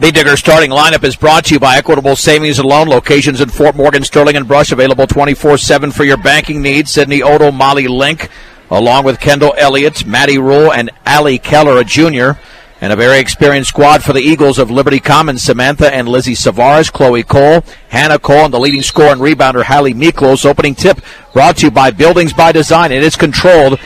B-Digger's starting lineup is brought to you by Equitable Savings and Loan. Locations in Fort Morgan, Sterling, and Brush. Available 24/7 for your banking needs. Sydney Odell, Molly Link, along with Kendall Elliott, Maddie Rule, and Allie Keller, a junior. And a very experienced squad for the Eagles of Liberty Commons, Samantha and Lizzie Savares, Chloe Cole, Hannah Cole, and the leading scorer and rebounder, Hallie Miklos. Opening tip brought to you by Buildings by Design. It is controlled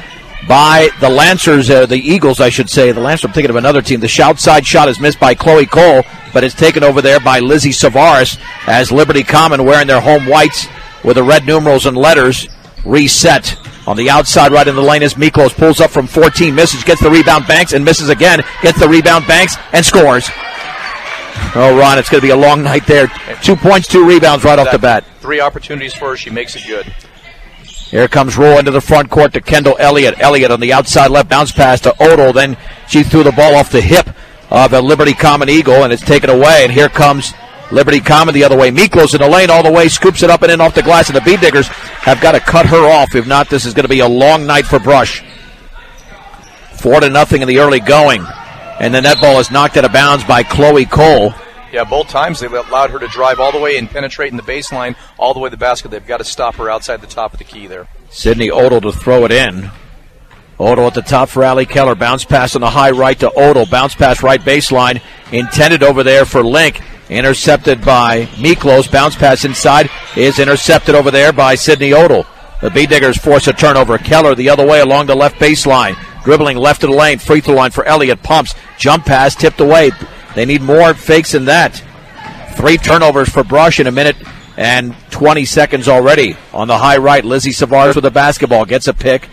by the Lancers, the Eagles, I should say. The Lancers, I'm thinking of another team. The outside shot is missed by Chloe Cole, but it's taken over there by Lizzie Savares as Liberty Common, wearing their home whites with the red numerals and letters, reset. On the outside, right in the lane, is Miklos. Pulls up from 14, misses, gets the rebound, banks, and misses again. Gets the rebound, banks, and scores. Oh, Ron, it's going to be a long night there. 2 points, 2 rebounds right off the bat. 3 opportunities for her. She makes it good. Here comes Rule into the front court to Kendall Elliott. Elliott on the outside left, bounce pass to Odell. Then she threw the ball off the hip of a Liberty Common Eagle, and it's taken away. And here comes Liberty Common the other way. Miklos in the lane all the way, scoops it up and in off the glass, and the B-Diggers have got to cut her off. If not, this is going to be a long night for Brush. 4-0 in the early going. And then that ball is knocked out of bounds by Chloe Cole. Yeah, both times they've allowed her to drive all the way and penetrate in the baseline, all the way to the basket. They've got to stop her outside the top of the key there. Sydney Odell to throw it in. Odell at the top for Allie Keller. Bounce pass on the high right to Odell. Bounce pass right baseline. Intended over there for Link. Intercepted by Miklos. Bounce pass inside is intercepted over there by Sydney Odell. The B-Diggers force a turnover. Keller the other way along the left baseline. Dribbling left of the lane. Free throw line for Elliott. Pumps. Jump pass tipped away. They need more fakes than that. 3 turnovers for Brush in a minute and 20 seconds already. On the high right, Lizzie Savares with the basketball. Gets a pick.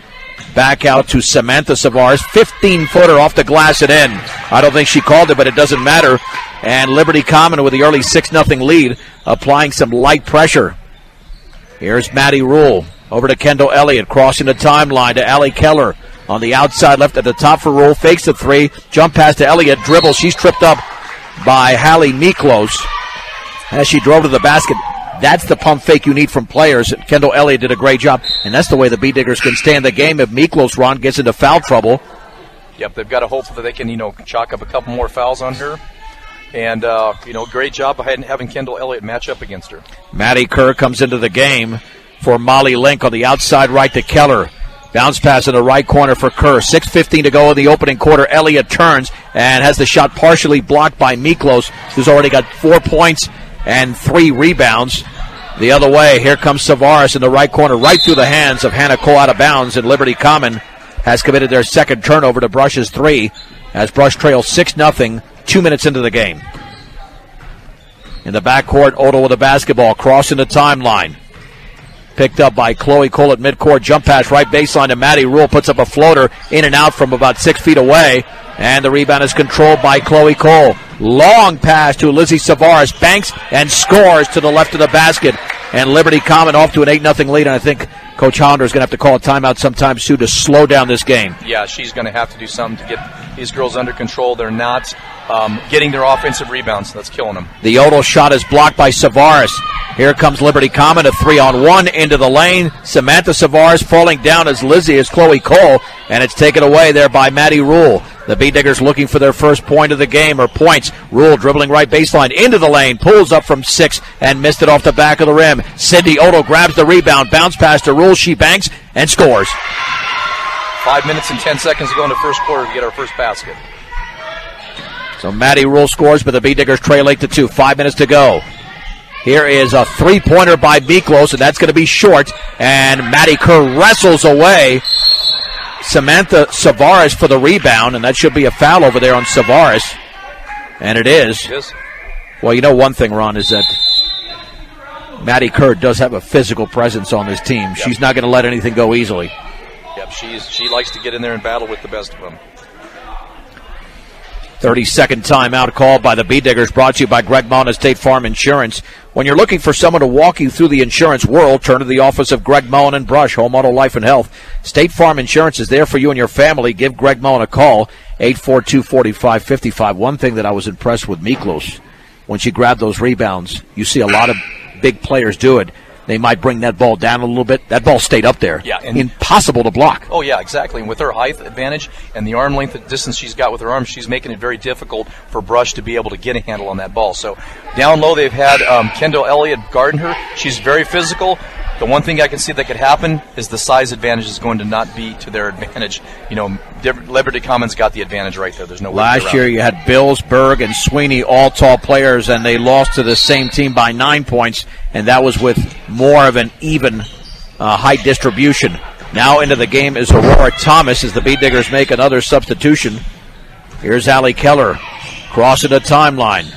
Back out to Samantha Savares. 15-footer off the glass and in. I don't think she called it, but it doesn't matter. And Liberty Common with the early 6-0 lead, applying some light pressure. Here's Maddie Rule. Over to Kendall Elliott, crossing the timeline to Allie Keller. On the outside left at the top for Rule, fakes the 3, jump pass to Elliott, dribble. She's tripped up by Hallie Miklos as she drove to the basket. That's the pump fake you need from players. Kendall Elliott did a great job, and that's the way the B-Diggers can stay in the game if Miklos, Ron, gets into foul trouble. Yep, they've got to hope that they can, chalk up a couple more fouls on her. And, great job of having Kendall Elliott match up against her. Maddie Kerr comes into the game for Molly Link on the outside right to Keller. Bounce pass in the right corner for Kerr. 6:15 to go in the opening quarter. Elliott turns and has the shot partially blocked by Miklos, who's already got 4 points and 3 rebounds. The other way, here comes Savares in the right corner, right through the hands of Hannah Cole, out of bounds, and Liberty Common has committed their second turnover to Brush's 3 as Brush trails 6-0, 2 minutes into the game. In the backcourt, Odell with the basketball, crossing the timeline. Picked up by Chloe Cole at midcourt. Jump pass right baseline to Maddie Rule. Puts up a floater in and out from about 6 feet away. And the rebound is controlled by Chloe Cole. Long pass to Lizzie Savares. Banks and scores to the left of the basket. And Liberty Common off to an 8-0 lead. And I think Coach Hollander is going to have to call a timeout sometime soon to slow down this game. Yeah, she's going to have to do something to get these girls under control. They're not getting their offensive rebounds. That's killing them. The Odell shot is blocked by Savares. Here comes Liberty Common, a 3-on-1 into the lane. Samantha Savares falling down as Chloe Cole, and it's taken away there by Maddie Rule. The B-Diggers looking for their first point of the game, or points. Rule dribbling right baseline into the lane, pulls up from 6 and missed it off the back of the rim. Sydney Odell grabs the rebound, bounce pass to Rule, she banks and scores. 5 minutes and 10 seconds to go in the first quarter to get our first basket. So Maddie Rule scores, but the B-Diggers trail 8-2. 5 minutes to go. Here is a 3-pointer by Miklos, and that's going to be short. And Maddie Kerr wrestles away Samantha Savares for the rebound, and that should be a foul over there on Savares. And it is. It is. Well, one thing, Ron, is that Maddie Kerr does have a physical presence on this team. Yep. She's not going to let anything go easily. Yep, she likes to get in there and battle with the best of them. 30-second timeout called by the B-Diggers, brought to you by Greg Mullen, State Farm Insurance. When you're looking for someone to walk you through the insurance world, turn to the office of Greg Mullen and Brush, Home, Auto, Life, and Health. State Farm Insurance is there for you and your family. Give Greg Mullen a call, 842-4555. One thing that I was impressed with Miklos, when she grabbed those rebounds, you see a lot of big players do it. they might bring that ball down a little bit. That ball stayed up there. Yeah, and impossible to block. Oh, yeah, exactly. And with her height advantage and the arm length distance she's got with her arms, she's making it very difficult for Brush to be able to get a handle on that ball. So down low, they've had Kendall Elliott guarding her. She's very physical. The one thing I can see that could happen is the size advantage is going to not be to their advantage. You know, Liberty Commons got the advantage right there. There's no way Last year you had Bills, Berg, and Sweeney, all tall players, and they lost to the same team by 9 points, and that was with more of an even height distribution. Now into the game is Aurora Thomas as the Beat Diggers make another substitution. Here's Allie Keller crossing the timeline.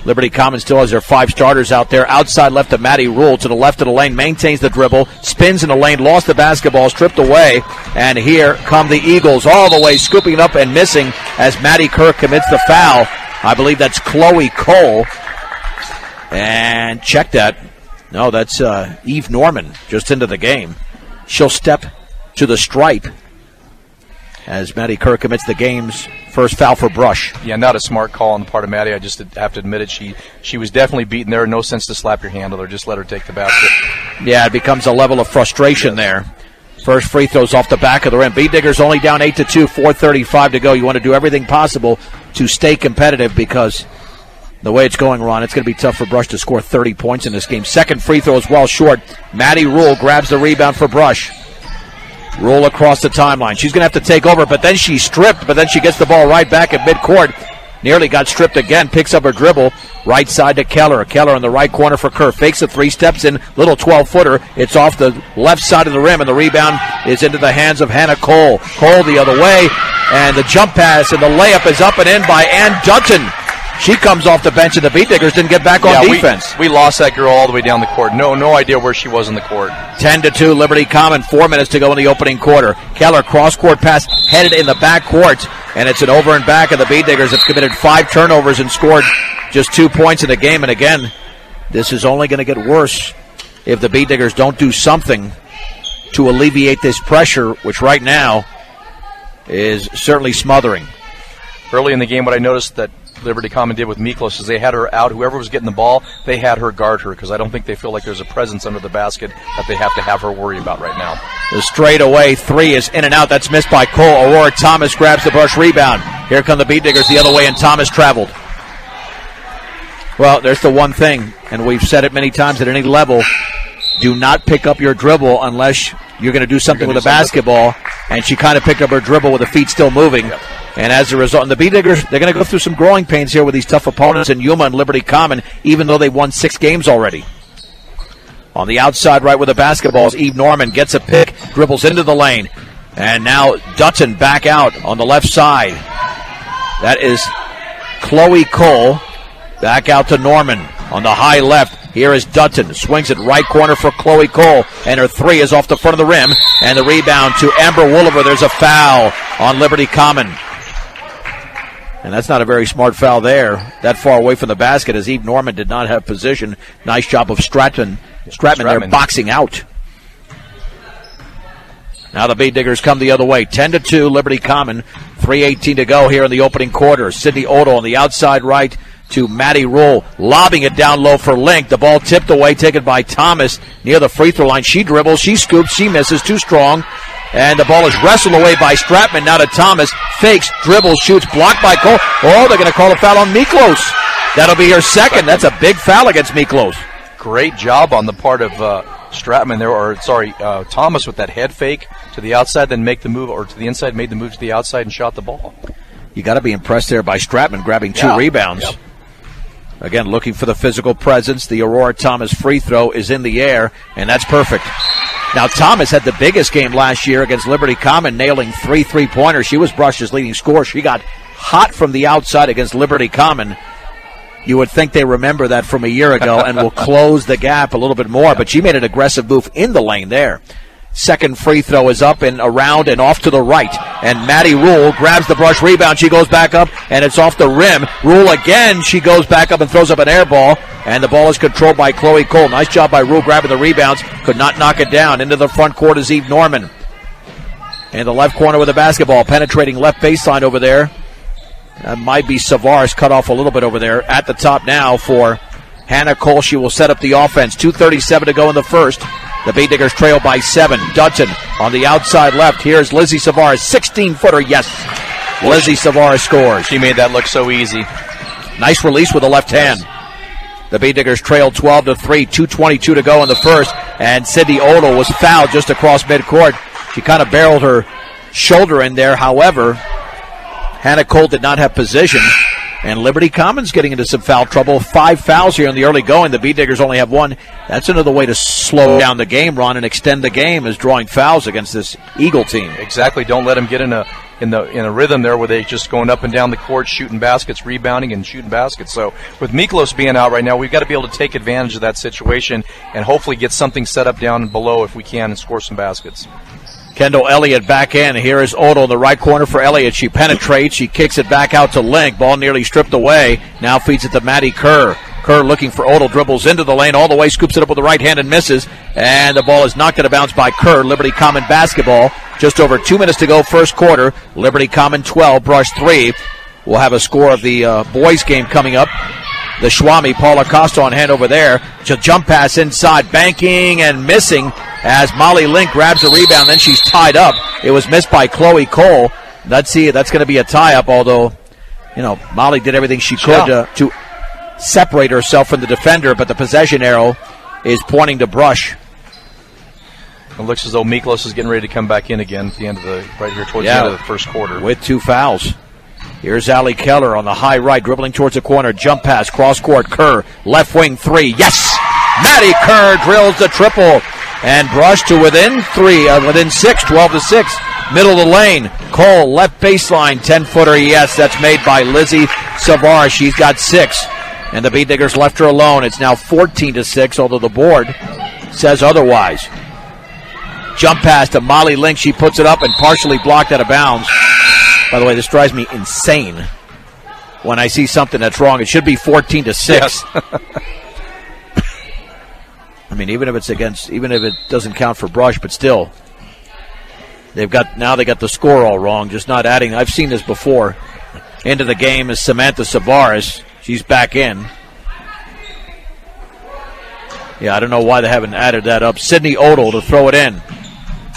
Liberty Commons still has their 5 starters out there. Outside left to Maddie Rule, to the left of the lane, maintains the dribble, spins in the lane, lost the basketball, stripped away, and here come the Eagles all the way, scooping up and missing as Maddie Kirk commits the foul. I believe that's Chloe Cole. And check that. No, that's Eve Norman just into the game. She'll step to the stripe as Maddie Kirk commits the game's first foul for Brush. Yeah, not a smart call on the part of Maddie. I just have to admit it. She was definitely beaten there. No sense to slap your hand on her. Just let her take the basket. Yeah, it becomes a level of frustration there. First free throws off the back of the rim. Beat Diggers only down 8-2, 4:35 to go. You want to do everything possible to stay competitive because the way it's going, Ron, it's going to be tough for Brush to score 30 points in this game. Second free throw is well short. Maddie Rule grabs the rebound for Brush. Rule across the timeline. She's going to have to take over, but then she's stripped, but then she gets the ball right back at midcourt. Nearly got stripped again, picks up her dribble. Right side to Keller. Keller in the right corner for Kerr. Fakes a 3, steps in, little 12-footer. It's off the left side of the rim, and the rebound is into the hands of Hannah Cole. Cole the other way, and the jump pass, and the layup is up and in by Ann Dutton. She comes off the bench, and the Beat Diggers didn't get back on defense. We lost that girl all the way down the court. No idea where she was in the court. 10-2, Liberty Common. 4 minutes to go in the opening quarter. Keller, cross-court pass, headed in the back court, and it's an over and back, and the Beat Diggers have committed 5 turnovers and scored just 2 points in the game. And again, this is only going to get worse if the Beat Diggers don't do something to alleviate this pressure, which right now is certainly smothering. Early in the game, what I noticed that Liberty Common did with Miklos is they had her out. Whoever was getting the ball, they had her guard her because I don't think they feel like there's a presence under the basket that they have to have her worry about right now. The straightaway 3 is in and out. That's missed by Cole. Aurora Thomas grabs the Brush rebound. Here come the Beat Diggers the other way, and Thomas traveled. Well, there's the one thing, and we've said it many times at any level, do not pick up your dribble unless you're going to do something with a basketball, and she kind of picked up her dribble with the feet still moving. Yep. And as a result, and the Beat Diggers, they're going to go through some growing pains here with these tough opponents in Yuma and Liberty Common, even though they've won 6 games already. On the outside right with the basketballs, Eve Norman gets a pick, dribbles into the lane. And now Dutton back out on the left side. That is Chloe Cole. Back out to Norman on the high left. Here is Dutton. Swings it right corner for Chloe Cole. And her 3 is off the front of the rim. And the rebound to Amber Wooliver. There's a foul on Liberty Common. And that's not a very smart foul there. That far away from the basket as Eve Norman did not have position. Nice job of Stratman there boxing out. Now the Beat Diggers come the other way. 10-2, Liberty Common. 3:18 to go here in the opening quarter. Sydney Odell on the outside right to Maddie Rule, lobbing it down low for Link. The ball tipped away, taken by Thomas near the free throw line. She dribbles, she scoops, she misses, too strong. And the ball is wrestled away by Stratman. Now to Thomas. Fakes, dribbles, shoots, blocked by Cole. Oh, they're going to call a foul on Miklos. That'll be her second. That's a big foul against Miklos. Great job on the part of Stratman there, Thomas with that head fake to the outside, then make the move, or to the inside, made the move to the outside and shot the ball. You got to be impressed there by Stratman grabbing 2 rebounds. Yep. Again, looking for the physical presence. The Aurora Thomas free throw is in the air, and that's perfect. Now, Thomas had the biggest game last year against Liberty Common, nailing 3 3-pointers. She was Brush's leading scorer. She got hot from the outside against Liberty Common. You would think they remember that from a year ago and will close the gap a little bit more, but she made an aggressive move in the lane there. Second free throw is up and around and off to the right. And Maddie Rule grabs the Brush rebound. She goes back up, and it's off the rim. Rule again. She goes back up and throws up an air ball. And the ball is controlled by Chloe Cole. Nice job by Rule grabbing the rebounds. Could not knock it down. Into the front court is Eve Norman. And the left corner with the basketball. Penetrating left baseline over there. That might be Savaris cut off a little bit over there. At the top now for Hannah Cole, she will set up the offense. 2:37 to go in the first. The Beet Diggers trail by 7. Dutton on the outside left. Here's Lizzie Savaras, 16-footer. Yes, Lizzie Savaras scores. She made that look so easy. Nice release with the left hand. The Beet Diggers trailed 12-3. 2:22 to go in the first. And Sydney Odell was fouled just across midcourt. She kind of barreled her shoulder in there. However, Hannah Cole did not have position. And Liberty Commons getting into some foul trouble. 5 fouls here in the early going. The Beet Diggers only have 1. That's another way to slow down the game, Ron, and extend the game, is drawing fouls against this Eagle team. Exactly. Don't let them get in a rhythm there where they just going up and down the court, shooting baskets, rebounding, and shooting baskets. So with Miklos being out right now, we've got to be able to take advantage of that situation and hopefully get something set up down below if we can and score some baskets. Kendall Elliott back in. Here is Odell in the right corner for Elliott. She penetrates. She kicks it back out to Link. Ball nearly stripped away. Now feeds it to Maddie Kerr. Kerr looking for Odell. Dribbles into the lane all the way. Scoops it up with the right hand and misses. And the ball is knocked out of bounds by Kerr. Liberty Common basketball. Just over 2 minutes to go first quarter. Liberty Common 12. Brush 3. We'll have a score of the boys game coming up. The Schwami, Paula Costa on hand over there. Jump pass inside. Banking and missing as Molly Link grabs the rebound. Then she's tied up. It was missed by Chloe Cole. That's going to be a tie-up, although, Molly did everything she could to separate herself from the defender, but the possession arrow is pointing to Brush. It looks as though Miklos is getting ready to come back in again at the end of right here towards the end of the first quarter. With 2 fouls. Here's Allie Keller on the high right, dribbling towards the corner. Jump pass, cross court. Kerr, left wing 3. Yes! Maddie Kerr drills the triple. And Brush to within 6, 12-6. Middle of the lane. Cole, left baseline, 10-footer. Yes, that's made by Lizzie Savaras. She's got 6. And the Beet Diggers left her alone. It's now 14-6, although the board says otherwise. Jump pass to Molly Link. She puts it up and partially blocked out of bounds. By the way, this drives me insane when I see something that's wrong. It should be 14-6. Yes. I mean, even if it doesn't count for Brush, but still, they got the score all wrong. Just not adding. I've seen this before. Into the game is Samantha Savaras. She's back in. Yeah, I don't know why they haven't added that up. Sydney Odell to throw it in.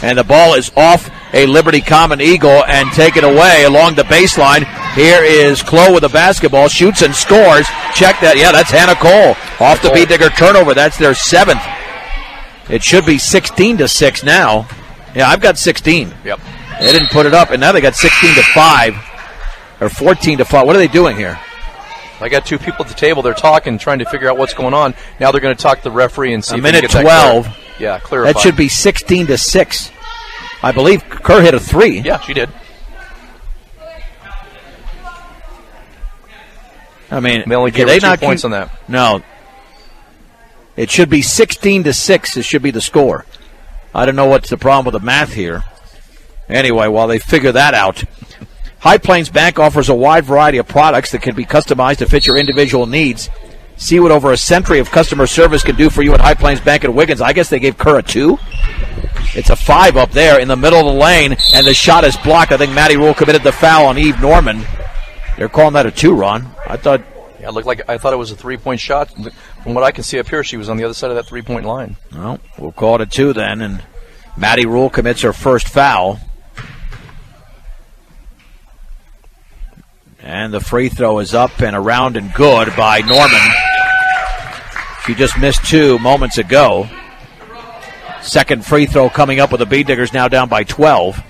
And the ball is off a Liberty Common Eagle and taken away along the baseline. Here is Chloe with the basketball, shoots and scores. Check that. Yeah, that's Hannah Cole. Off the Beet Digger turnover. That's their 7th. It should be 16-6 now. Yeah, I've got 16. Yep. They didn't put it up, and now they got 16-5 or 14-5. What are they doing here? I got 2 people at the table. They're talking, trying to figure out what's going on. Now they're going to talk to the referee and see if they can get 12. That clear. Clarify. That should be 16-6. I believe Kerr hit a 3. Yeah, she did. I mean, they only gave her 2 points on that. No. It should be 16-6. It should be the score. I don't know what's the problem with the math here. Anyway, while they figure that out, High Plains Bank offers a wide variety of products that can be customized to fit your individual needs. See what over a century of customer service can do for you at High Plains Bank at Wiggins. I guess they gave Kerr a 2. It's a 5 up there in the middle of the lane, and the shot is blocked. I think Maddie Rule committed the foul on Eve Norman. They're calling that a 2, Ron. I thought it was a 3-point shot. From what I can see up here, she was on the other side of that 3-point line. Well, we'll call it a 2 then, and Maddie Rule commits her first foul. And the free throw is up and around and good by Norman. She just missed 2 moments ago. Second free throw coming up with the Beet Diggers now down by 12.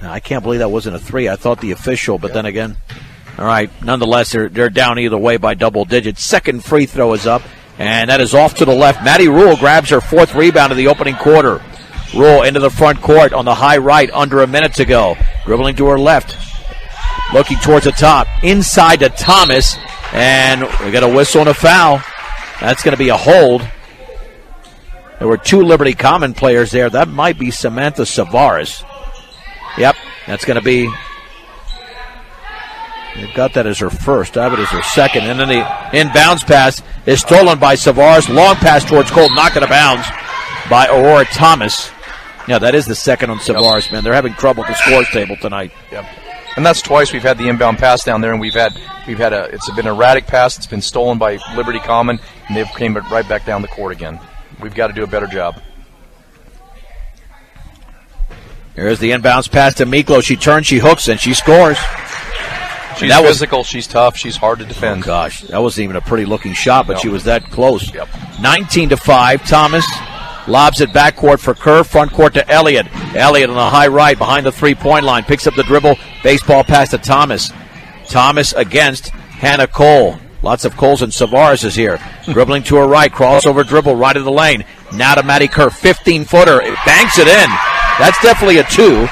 Now, I can't believe that wasn't a 3. I thought the official, but then again, all right, nonetheless, they're down either way by double digits. Second free throw is up, and that is off to the left. Maddie Rule grabs her 4th rebound of the opening quarter. Rule into the front court on the high right under a minute to go. Dribbling to her left. Looking towards the top. Inside to Thomas. And we got a whistle and a foul. That's going to be a hold. There were 2 Liberty Common players there. That might be Samantha Savaras. Yep, that's going to be... They've got that as her first. I have it as her second. And then the inbounds pass is stolen by Savaras. Long pass towards Cole. Knocked out of bounds by Aurora Thomas. Yeah, that is the second on Savaras, man. They're having trouble at the scores table tonight. Yep. And that's twice we've had the inbound pass down there, and it's been an erratic pass. It's been stolen by Liberty Common, and they've came right back down the court again. We've got to do a better job. Here's the inbounds pass to Miklos. She turns, she hooks, and she scores. She's physical, she's tough, she's hard to defend. Oh, gosh, that wasn't even a pretty looking shot, but No. she was that close. Yep. 19-5, Thomas lobs it backcourt for Kerr, front court to Elliott. Elliott on the high right behind the three-point line, picks up the dribble, baseball pass to Thomas. Thomas against Hannah Cole. Lots of Coles and Savares is here. Dribbling to her right, crossover dribble, right of the lane. Now to Maddie Kerr, 15-footer, banks it in. That's definitely a 2.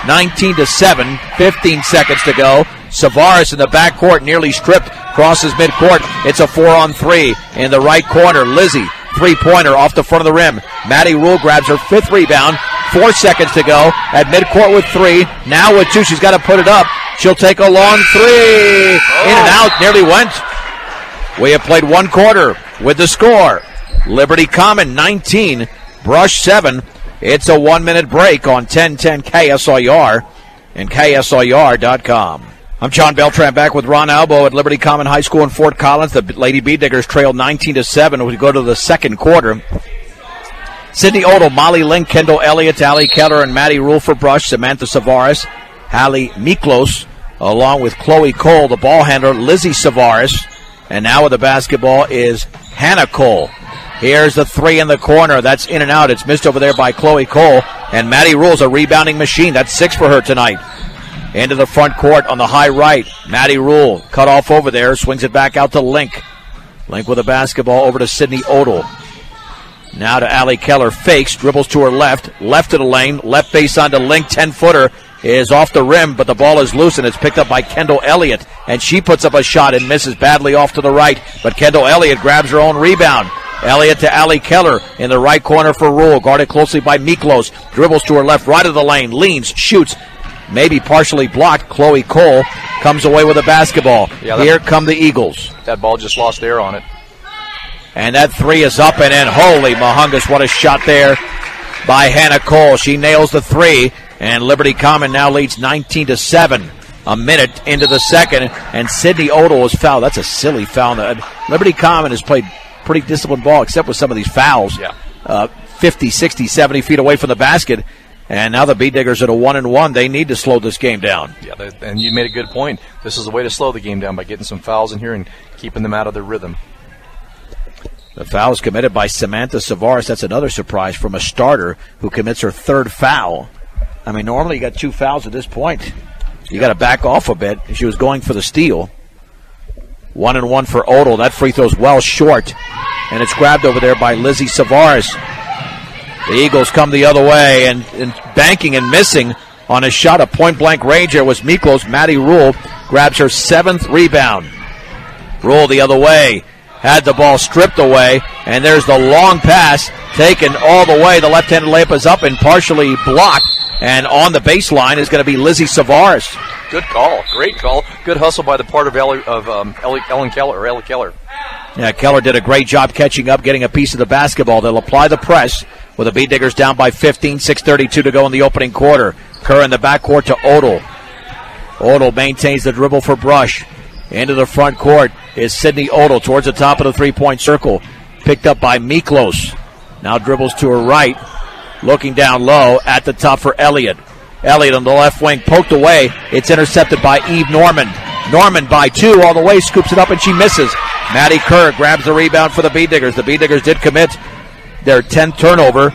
19-7, 15 seconds to go. Savares in the backcourt, nearly stripped, crosses midcourt. It's a 4-on-3 in the right corner. Lizzie, three-pointer off the front of the rim. Maddie Rule grabs her 5th rebound. 4 seconds to go at midcourt with 3. Now with 2, she's got to put it up. She'll take a long 3. In and out, nearly went. We have played 1 quarter with the score. Liberty Common 19, Brush 7. It's a 1-minute break on 1010 KSIR and KSIR.com. I'm John Beltran back with Ron Albo at Liberty Common High School in Fort Collins. The Lady Bee Diggers trailed 19-7. We go to the second quarter. Sydney Odell, Molly Link, Kendall Elliott, Allie Keller, and Maddie Rule for Brush. Samantha Savares, Hallie Miklos, along with Chloe Cole, the ball handler, Lizzie Savares. And now with the basketball is Hannah Cole. Here's the 3 in the corner. That's in and out. It's missed over there by Chloe Cole. And Maddie Rule's a rebounding machine. That's 6 for her tonight. Into the front court on the high right. Maddie Rule cut off over there. Swings it back out to Link. Link with the basketball over to Sydney Odell. Now to Allie Keller. Fakes. Dribbles to her left. Left to the lane. Left base onto Link. 10-footer is off the rim, but the ball is loose, and it's picked up by Kendall Elliott. And she puts up a shot and misses badly off to the right. But Kendall Elliott grabs her own rebound. Elliott to Allie Keller in the right corner for Rule. Guarded closely by Miklos. Dribbles to her left, right of the lane. Leans, shoots. Maybe partially blocked. Chloe Cole comes away with a basketball. Here come the Eagles. That ball just lost air on it. And that 3 is up and in. Holy Mahungus, what a shot there by Hannah Cole. She nails the 3, and Liberty Common now leads 19-7. A minute into the second, and Sydney Odell was fouled. That's a silly foul. Liberty Common has played pretty disciplined ball, except with some of these fouls. 50, 60, 70 feet away from the basket. And now the Bee Diggers at a 1-1. They need to slow this game down. Yeah, and you made a good point. This is the way to slow the game down, by getting some fouls in here and keeping them out of their rhythm. The foul is committed by Samantha Savares. That's another surprise from a starter who commits her 3rd foul. I mean, normally you got 2 fouls at this point. You got to back off a bit. She was going for the steal. 1-1 for Odell. That free throw's well short. And it's grabbed over there by Lizzie Savares. The Eagles come the other way, and banking and missing on a shot of point-blank range. There was Miklos. Maddie Rule grabs her 7th rebound. Rule the other way. Had the ball stripped away, and there's the long pass taken all the way. The left-handed layup is up and partially blocked, and on the baseline is going to be Lizzie Savares. Good call. Great call. Good hustle by the part of Ellie Keller. Yeah, Keller did a great job catching up, getting a piece of the basketball. They'll apply the press with the Bee Diggers down by 15, 6:32 to go in the opening quarter. Kerr in the backcourt to Odell. Odell maintains the dribble for Brush. Into the front court is Sydney Odell towards the top of the three-point circle. Picked up by Miklos. Now dribbles to her right. Looking down low at the top for Elliott. Elliott on the left wing, poked away. It's intercepted by Eve Norman. Norman by 2 all the way, scoops it up, and she misses. Maddie Kerr grabs the rebound for the Bee Diggers. The Bee Diggers did commit their 10th turnover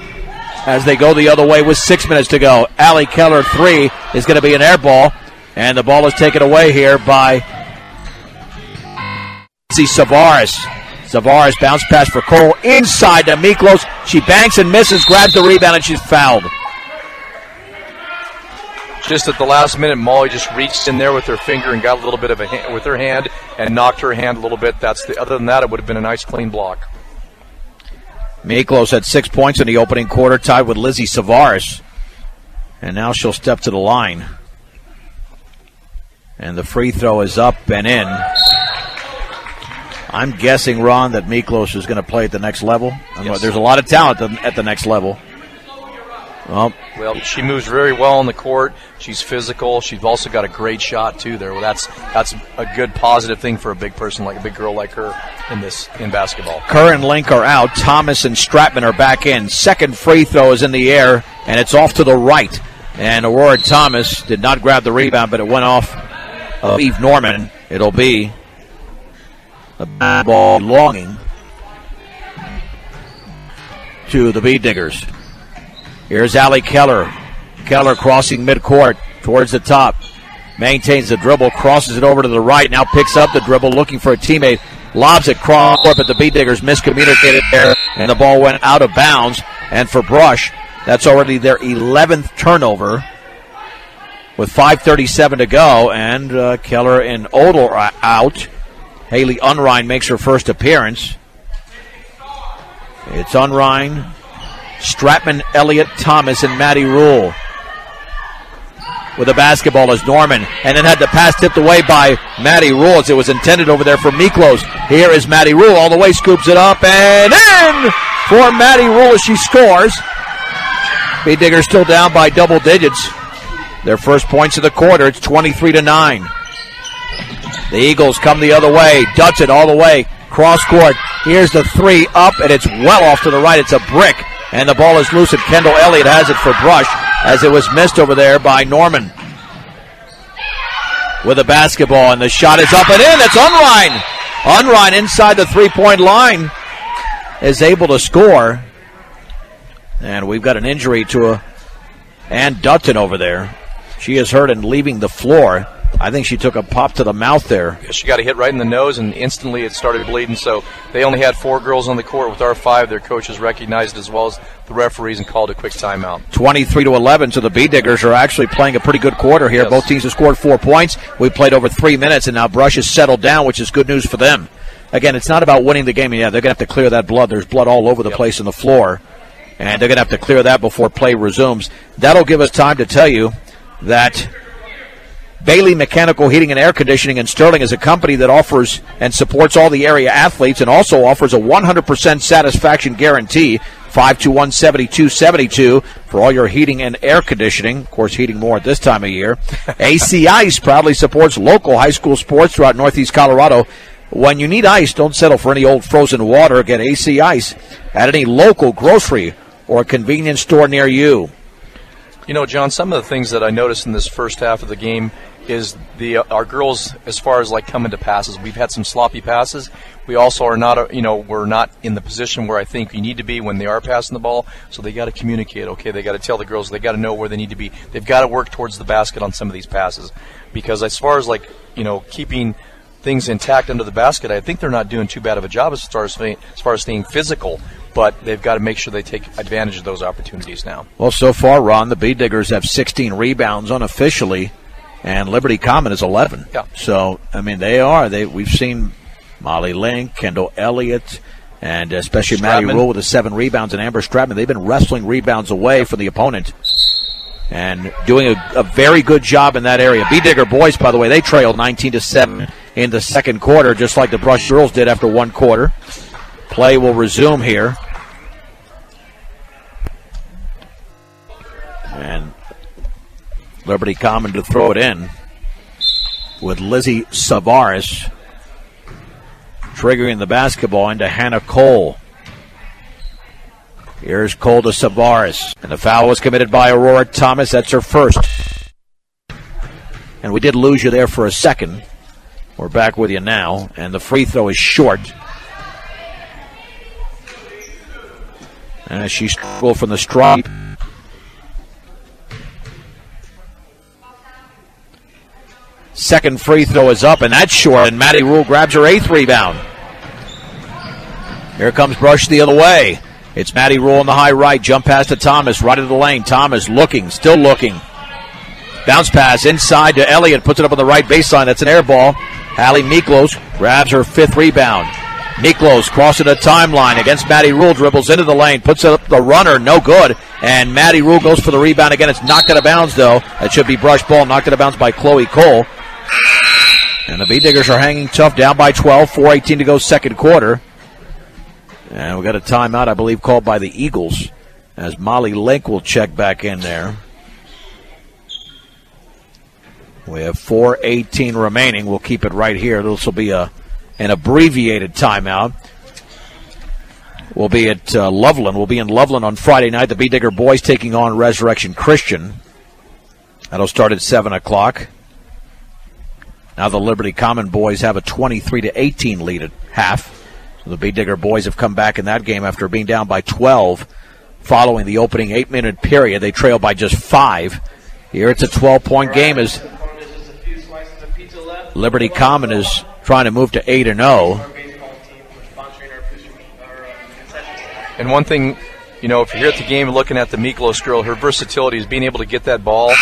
as they go the other way with 6 minutes to go. Allie Keller 3 is going to be an air ball, and the ball is taken away here by Savares. Savares bounce pass for Cole inside to Miklos. She banks and misses, grabs the rebound, and she's fouled. Just at the last minute, Molly just reached in there with her finger and got a little bit of a with her hand and knocked her hand a little bit. Other than that, it would have been a nice clean block. Miklos had 6 points in the opening quarter, tied with Lizzie Savares. And now she'll step to the line. And the free throw is up and in. I'm guessing, Ron, that Miklos is going to play at the next level. Yes. There's a lot of talent at the next level. Well, she moves very well on the court. She's physical. She's also got a great shot too. There, well, that's a good positive thing for a big person, like a big girl like her in basketball. Kerr and Link are out. Thomas and Stratman are back in. Second free throw is in the air, and it's off to the right. And Aurora Thomas did not grab the rebound, but it went off of Eve Norman. It'll be the ball belonging to the Bee Diggers. Here's Allie Keller. Keller crossing midcourt towards the top. Maintains the dribble, crosses it over to the right, now picks up the dribble, looking for a teammate. Lobs it cross court, but the Bee Diggers miscommunicated there, and the ball went out of bounds. And for Brush, that's already their 11th turnover with 5:37 to go, and Keller and Odell are out. Haley Unrein makes her first appearance. It's Unrein, Stratman, Elliott, Thomas, and Maddie Rule. With the basketball is Norman, and then had the pass tipped away by Maddie Rule as it was intended over there for Miklos. Here is Maddie Rule, all the way, scoops it up, and in for Maddie Rule as she scores. Bee Diggers still down by double digits. Their first points of the quarter, it's 23-9. The Eagles come the other way, ducks it all the way, cross court. Here's the three up, and it's well off to the right. It's a brick, and the ball is loose, and Kendall Elliott has it for Brush as it was missed over there by Norman. With the basketball, and the shot is up and in. It's Unrein. Unrein inside the three-point line is able to score. And we've got an injury to Ann Dutton over there. She is hurt and leaving the floor. I think she took a pop to the mouth there. She got a hit right in the nose, and instantly it started bleeding. So they only had 4 girls on the court with our 5. Their coaches recognized as well as the referees and called a quick timeout. 23-11, so the Bee Diggers are actually playing a pretty good quarter here. Yes. Both teams have scored 4 points. We played over 3 minutes, and now Brush has settled down, which is good news for them. Again, it's not about winning the game. Yeah, they're going to have to clear that blood. There's blood all over the place on the floor, and they're going to have to clear that before play resumes. That'll give us time to tell you that Bailey Mechanical Heating and Air Conditioning in Sterling is a company that offers and supports all the area athletes and also offers a 100% satisfaction guarantee. 521-7272 for all your heating and air conditioning. Of course, heating more at this time of year. AC Ice proudly supports local high school sports throughout Northeast Colorado. When you need ice, don't settle for any old frozen water. Get AC Ice at any local grocery or convenience store near you. You know, John, some of the things that I noticed in this first half of the game is our girls, as far as like coming to passes, we've had some sloppy passes. We also are not, we're not in the position where I think we need to be when they are passing the ball. So they got to communicate. Okay, they got to tell the girls they got to know where they need to be. They've got to work towards the basket on some of these passes, because as far as keeping things intact under the basket, I think they're not doing too bad of a job as far as staying physical. But they've got to make sure they take advantage of those opportunities now. Well, so far, Ron, the Bee Diggers have 16 rebounds unofficially, and Liberty Common is 11. Yeah. So, I mean, we've seen Molly Link, Kendall Elliott, and especially Maddie Rule with the 7 rebounds, and Amber Stratman. They've been wrestling rebounds away from the opponent and doing a very good job in that area. Bee Digger boys, by the way, they trailed 19-7 in the second quarter, just like the Brush girls did after one quarter. Play will resume here. And Liberty Common to throw it in with Lizzie Savaris triggering the basketball into Hannah Cole. Here's Cole to Savaris. And the foul was committed by Aurora Thomas. That's her first. And we did lose you there for a second. We're back with you now. And the free throw is short. And she struggled from the stripe. Second free throw is up, and that's short, and Maddie Rule grabs her 8th rebound. Here comes Brush the other way. It's Maddie Rule on the high right, jump pass to Thomas, right into the lane. Thomas looking, still looking. Bounce pass inside to Elliott, puts it up on the right baseline. That's an air ball. Hallie Miklos grabs her 5th rebound. Miklos crossing the timeline against Maddie Rule, dribbles into the lane, puts up the runner, no good. And Maddie Rule goes for the rebound again. It's knocked out of bounds, though. That should be Brush ball, knocked out of bounds by Chloe Cole. And the Bee Diggers are hanging tough, down by 12, 4:18 to go second quarter. And we got a timeout, I believe, called by the Eagles. as Molly Link will check back in there. We have 4:18 remaining. We'll keep it right here. This will be an abbreviated timeout. We'll be at Loveland. We'll be in Loveland on Friday night. The Bee Digger boys taking on Resurrection Christian. That'll start at 7 o'clock. Now the Liberty Common boys have a 23-18 lead at half. So the Bee Digger boys have come back in that game after being down by 12 following the opening 8-minute period. They trail by just 5. Here it's a 12-point game as Liberty Common is trying to move to 8-0. And one thing, you know, if you're here at the game looking at the Miklos girl, her versatility is being able to get that ball,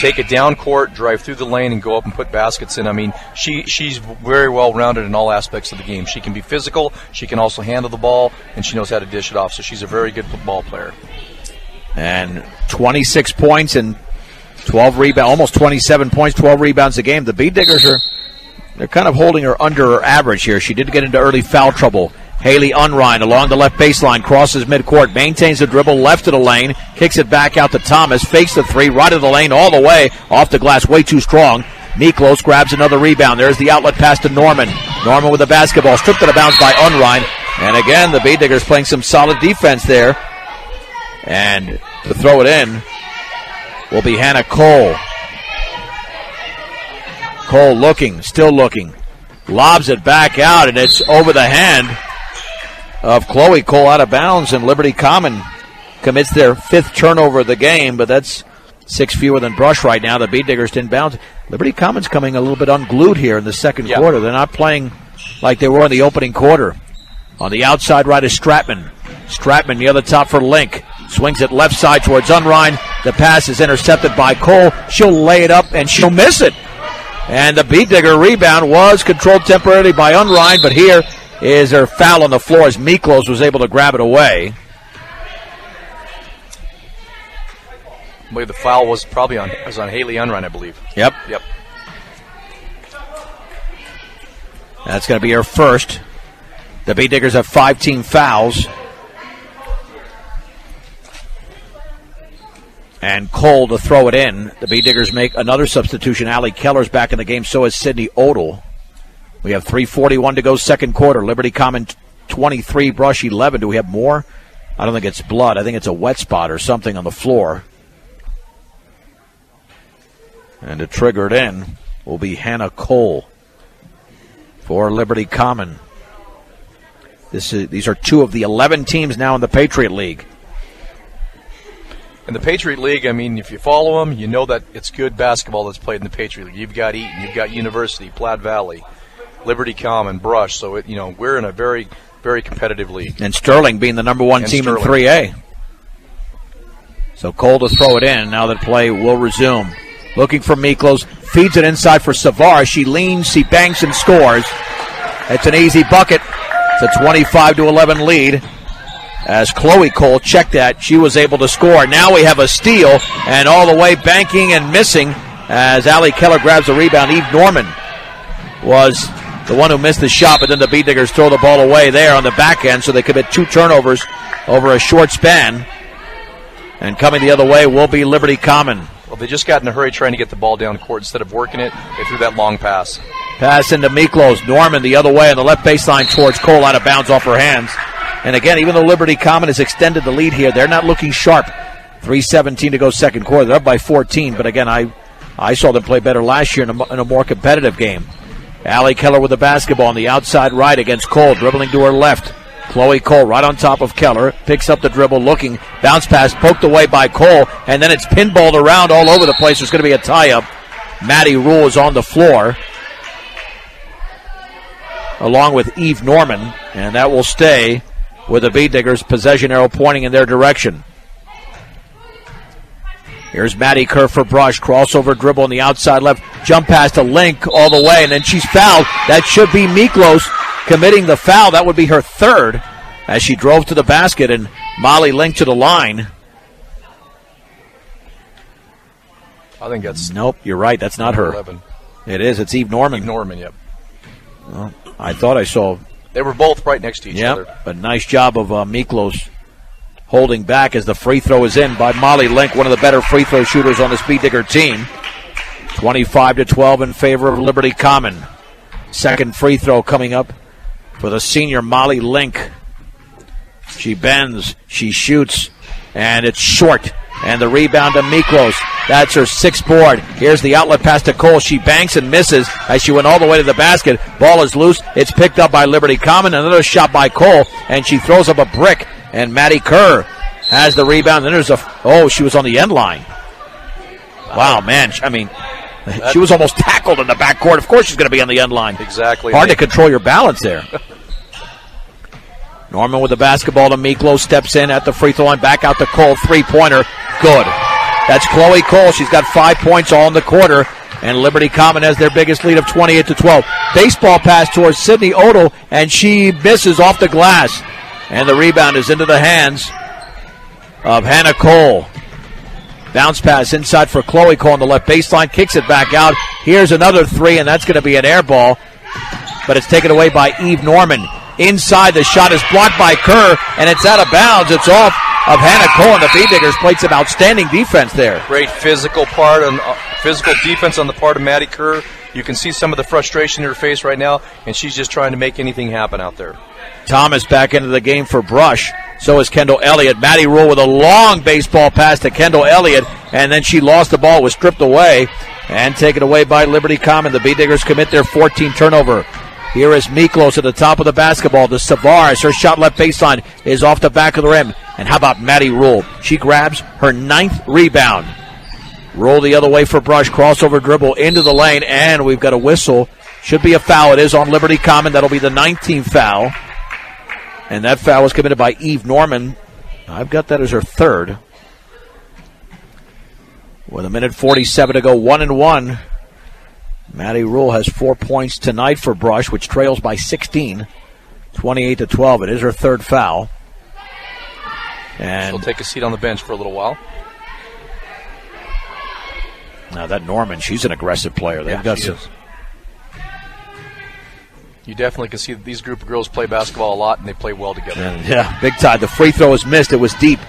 take it down court, drive through the lane, and go up and put baskets in. I mean, she's very well-rounded in all aspects of the game. She can be physical, she can also handle the ball, and she knows how to dish it off. So she's a very good ball player. And 26 points and 12 rebounds, almost 27 points, 12 rebounds a game. The Bee Diggers they're kind of holding her under her average here. She did get into early foul trouble. Haley Unrein along the left baseline, crosses midcourt, maintains the dribble left of the lane, kicks it back out to Thomas, fakes the three, right of the lane all the way, off the glass, way too strong. Miklos grabs another rebound. There's the outlet pass to Norman. Norman with the basketball, stripped out of bounds by Unrein. And again, the Bee Diggers playing some solid defense there. And to throw it in will be Hannah Cole. Cole looking, still looking. Lobs it back out, and it's over the hand of Chloe Cole, out of bounds, and Liberty Common commits their 5th turnover of the game, but that's 6 fewer than Brush right now. The Bee Diggers didn't bounce. Liberty Common's coming a little bit unglued here in the second quarter. They're not playing like they were in the opening quarter. On the outside right is Stratman. Stratman near the top for Link. Swings it left side towards Unrein. The pass is intercepted by Cole. She'll lay it up, and she'll miss it. And the Bee Digger rebound was controlled temporarily by Unrein, but here is her foul on the floor as Miklos was able to grab it away. I believe the foul was probably on Haley Unrein, I believe. Yep. That's going to be her first. The Bee Diggers have 5 team fouls. And Cole to throw it in. The Bee Diggers make another substitution. Allie Keller's back in the game. So is Sydney Odell. We have 3:41 to go second quarter. Liberty Common 23, Brush 11. Do we have more? I don't think it's blood. I think it's a wet spot or something on the floor. And to trigger it in will be Hannah Cole for Liberty Common. These are 2 of the 11 teams now in the Patriot League. In the Patriot League, I mean, if you follow them, you know that it's good basketball that's played in the Patriot League. You've got Eaton, you've got University, Platte Valley, Liberty Common, Brush. So, we're in a very, very competitive league. And Sterling being the number 1 team in 3A. So Cole to throw it in. Now that play will resume. Looking for Miklos. Feeds it inside for Savard. She leans, she banks, and scores. It's an easy bucket. It's a 25-11 lead. As Chloe Cole checked that, she was able to score. Now we have a steal, and all the way banking and missing as Allie Keller grabs the rebound. Eve Norman was the one who missed the shot, but then the Bee Diggers throw the ball away there on the back end, so they commit 2 turnovers over a short span. And coming the other way will be Liberty Common. Well, they just got in a hurry trying to get the ball down court. Instead of working it, they threw that long pass. Pass into Miklos. Norman the other way on the left baseline towards Cole, out of bounds off her hands. And again, even though Liberty Common has extended the lead here, they're not looking sharp. 3:17 to go second quarter. They're up by 14, but again, I saw them play better last year in a more competitive game. Allie Keller with the basketball on the outside right against Cole, dribbling to her left. Chloe Cole right on top of Keller, picks up the dribble, looking, bounce pass poked away by Cole, and then it's pinballed around all over the place. There's going to be a tie-up. Maddie Rule is on the floor, along with Eve Norman, and that will stay with the Bee Diggers, possession arrow pointing in their direction. Here's Maddie Kerr for Brush, crossover dribble on the outside left, jump pass to Link all the way, and then she's fouled. That should be Miklos committing the foul. That would be her 3rd as she drove to the basket, and Molly Link to the line. I think that's... Nope, you're right. That's not her. 11. It is. It's Eve Norman. Eve Norman, yep. Well, I thought I saw... They were both right next to each other. But nice job of Miklos holding back as the free throw is in by Molly Link, one of the better free throw shooters on the Speed Digger team. 25-12 in favor of Liberty Common. Second free throw coming up for the senior Molly Link. She bends, she shoots, and it's short. And the rebound to Miklos. That's her sixth board. Here's the outlet pass to Cole. She banks and misses as she went all the way to the basket. Ball is loose. It's picked up by Liberty Common. Another shot by Cole, and she throws up a brick. And Maddie Kerr has the rebound. Then there's she was on the end line. Wow, man. I mean, she was almost tackled in the backcourt. Of course she's going to be on the end line. Exactly. Hard to control your balance there. Norman with the basketball to Miklos, steps in at the free throw line, back out to Cole, three-pointer, good. That's Chloe Cole. She's got 5 points all in the quarter, and Liberty Common has their biggest lead of 28-12. Baseball pass towards Sydney Odell, and she misses off the glass. And the rebound is into the hands of Hannah Cole. Bounce pass inside for Chloe Cole on the left baseline, kicks it back out. Here's another three, and that's going to be an air ball, but it's taken away by Eve Norman. Inside, the shot is blocked by Kerr, and it's out of bounds. It's off of Hannah Cole, and the Bee Diggers played some outstanding defense there. Great physical defense on the part of Maddie Kerr. You can see some of the frustration in her face right now, and she's just trying to make anything happen out there. Thomas back into the game for Brush. So is Kendall Elliott. Maddie Rule with a long baseball pass to Kendall Elliott, and then she lost the ball, was stripped away, and taken away by Liberty Common. The Bee Diggers commit their 14th turnover. Here is Miklos at the top of the basketball to Savares. Her shot left baseline is off the back of the rim. And how about Maddie Rule? She grabs her 9th rebound. Roll the other way for Brush. Crossover dribble into the lane, and we've got a whistle. Should be a foul. It is on Liberty Common. That'll be the 19th foul. And that foul was committed by Eve Norman. I've got that as her third. With 1:47 to go, 1-1. Maddie Rule has 4 points tonight for Brush, which trails by 16, 28-12. It is her third foul. And she'll take a seat on the bench for a little while. Now that Norman, she's an aggressive player. They've got some. You definitely can see that these group of girls play basketball a lot, and they play well together. And, yeah, big time. The free throw was missed. It was deep.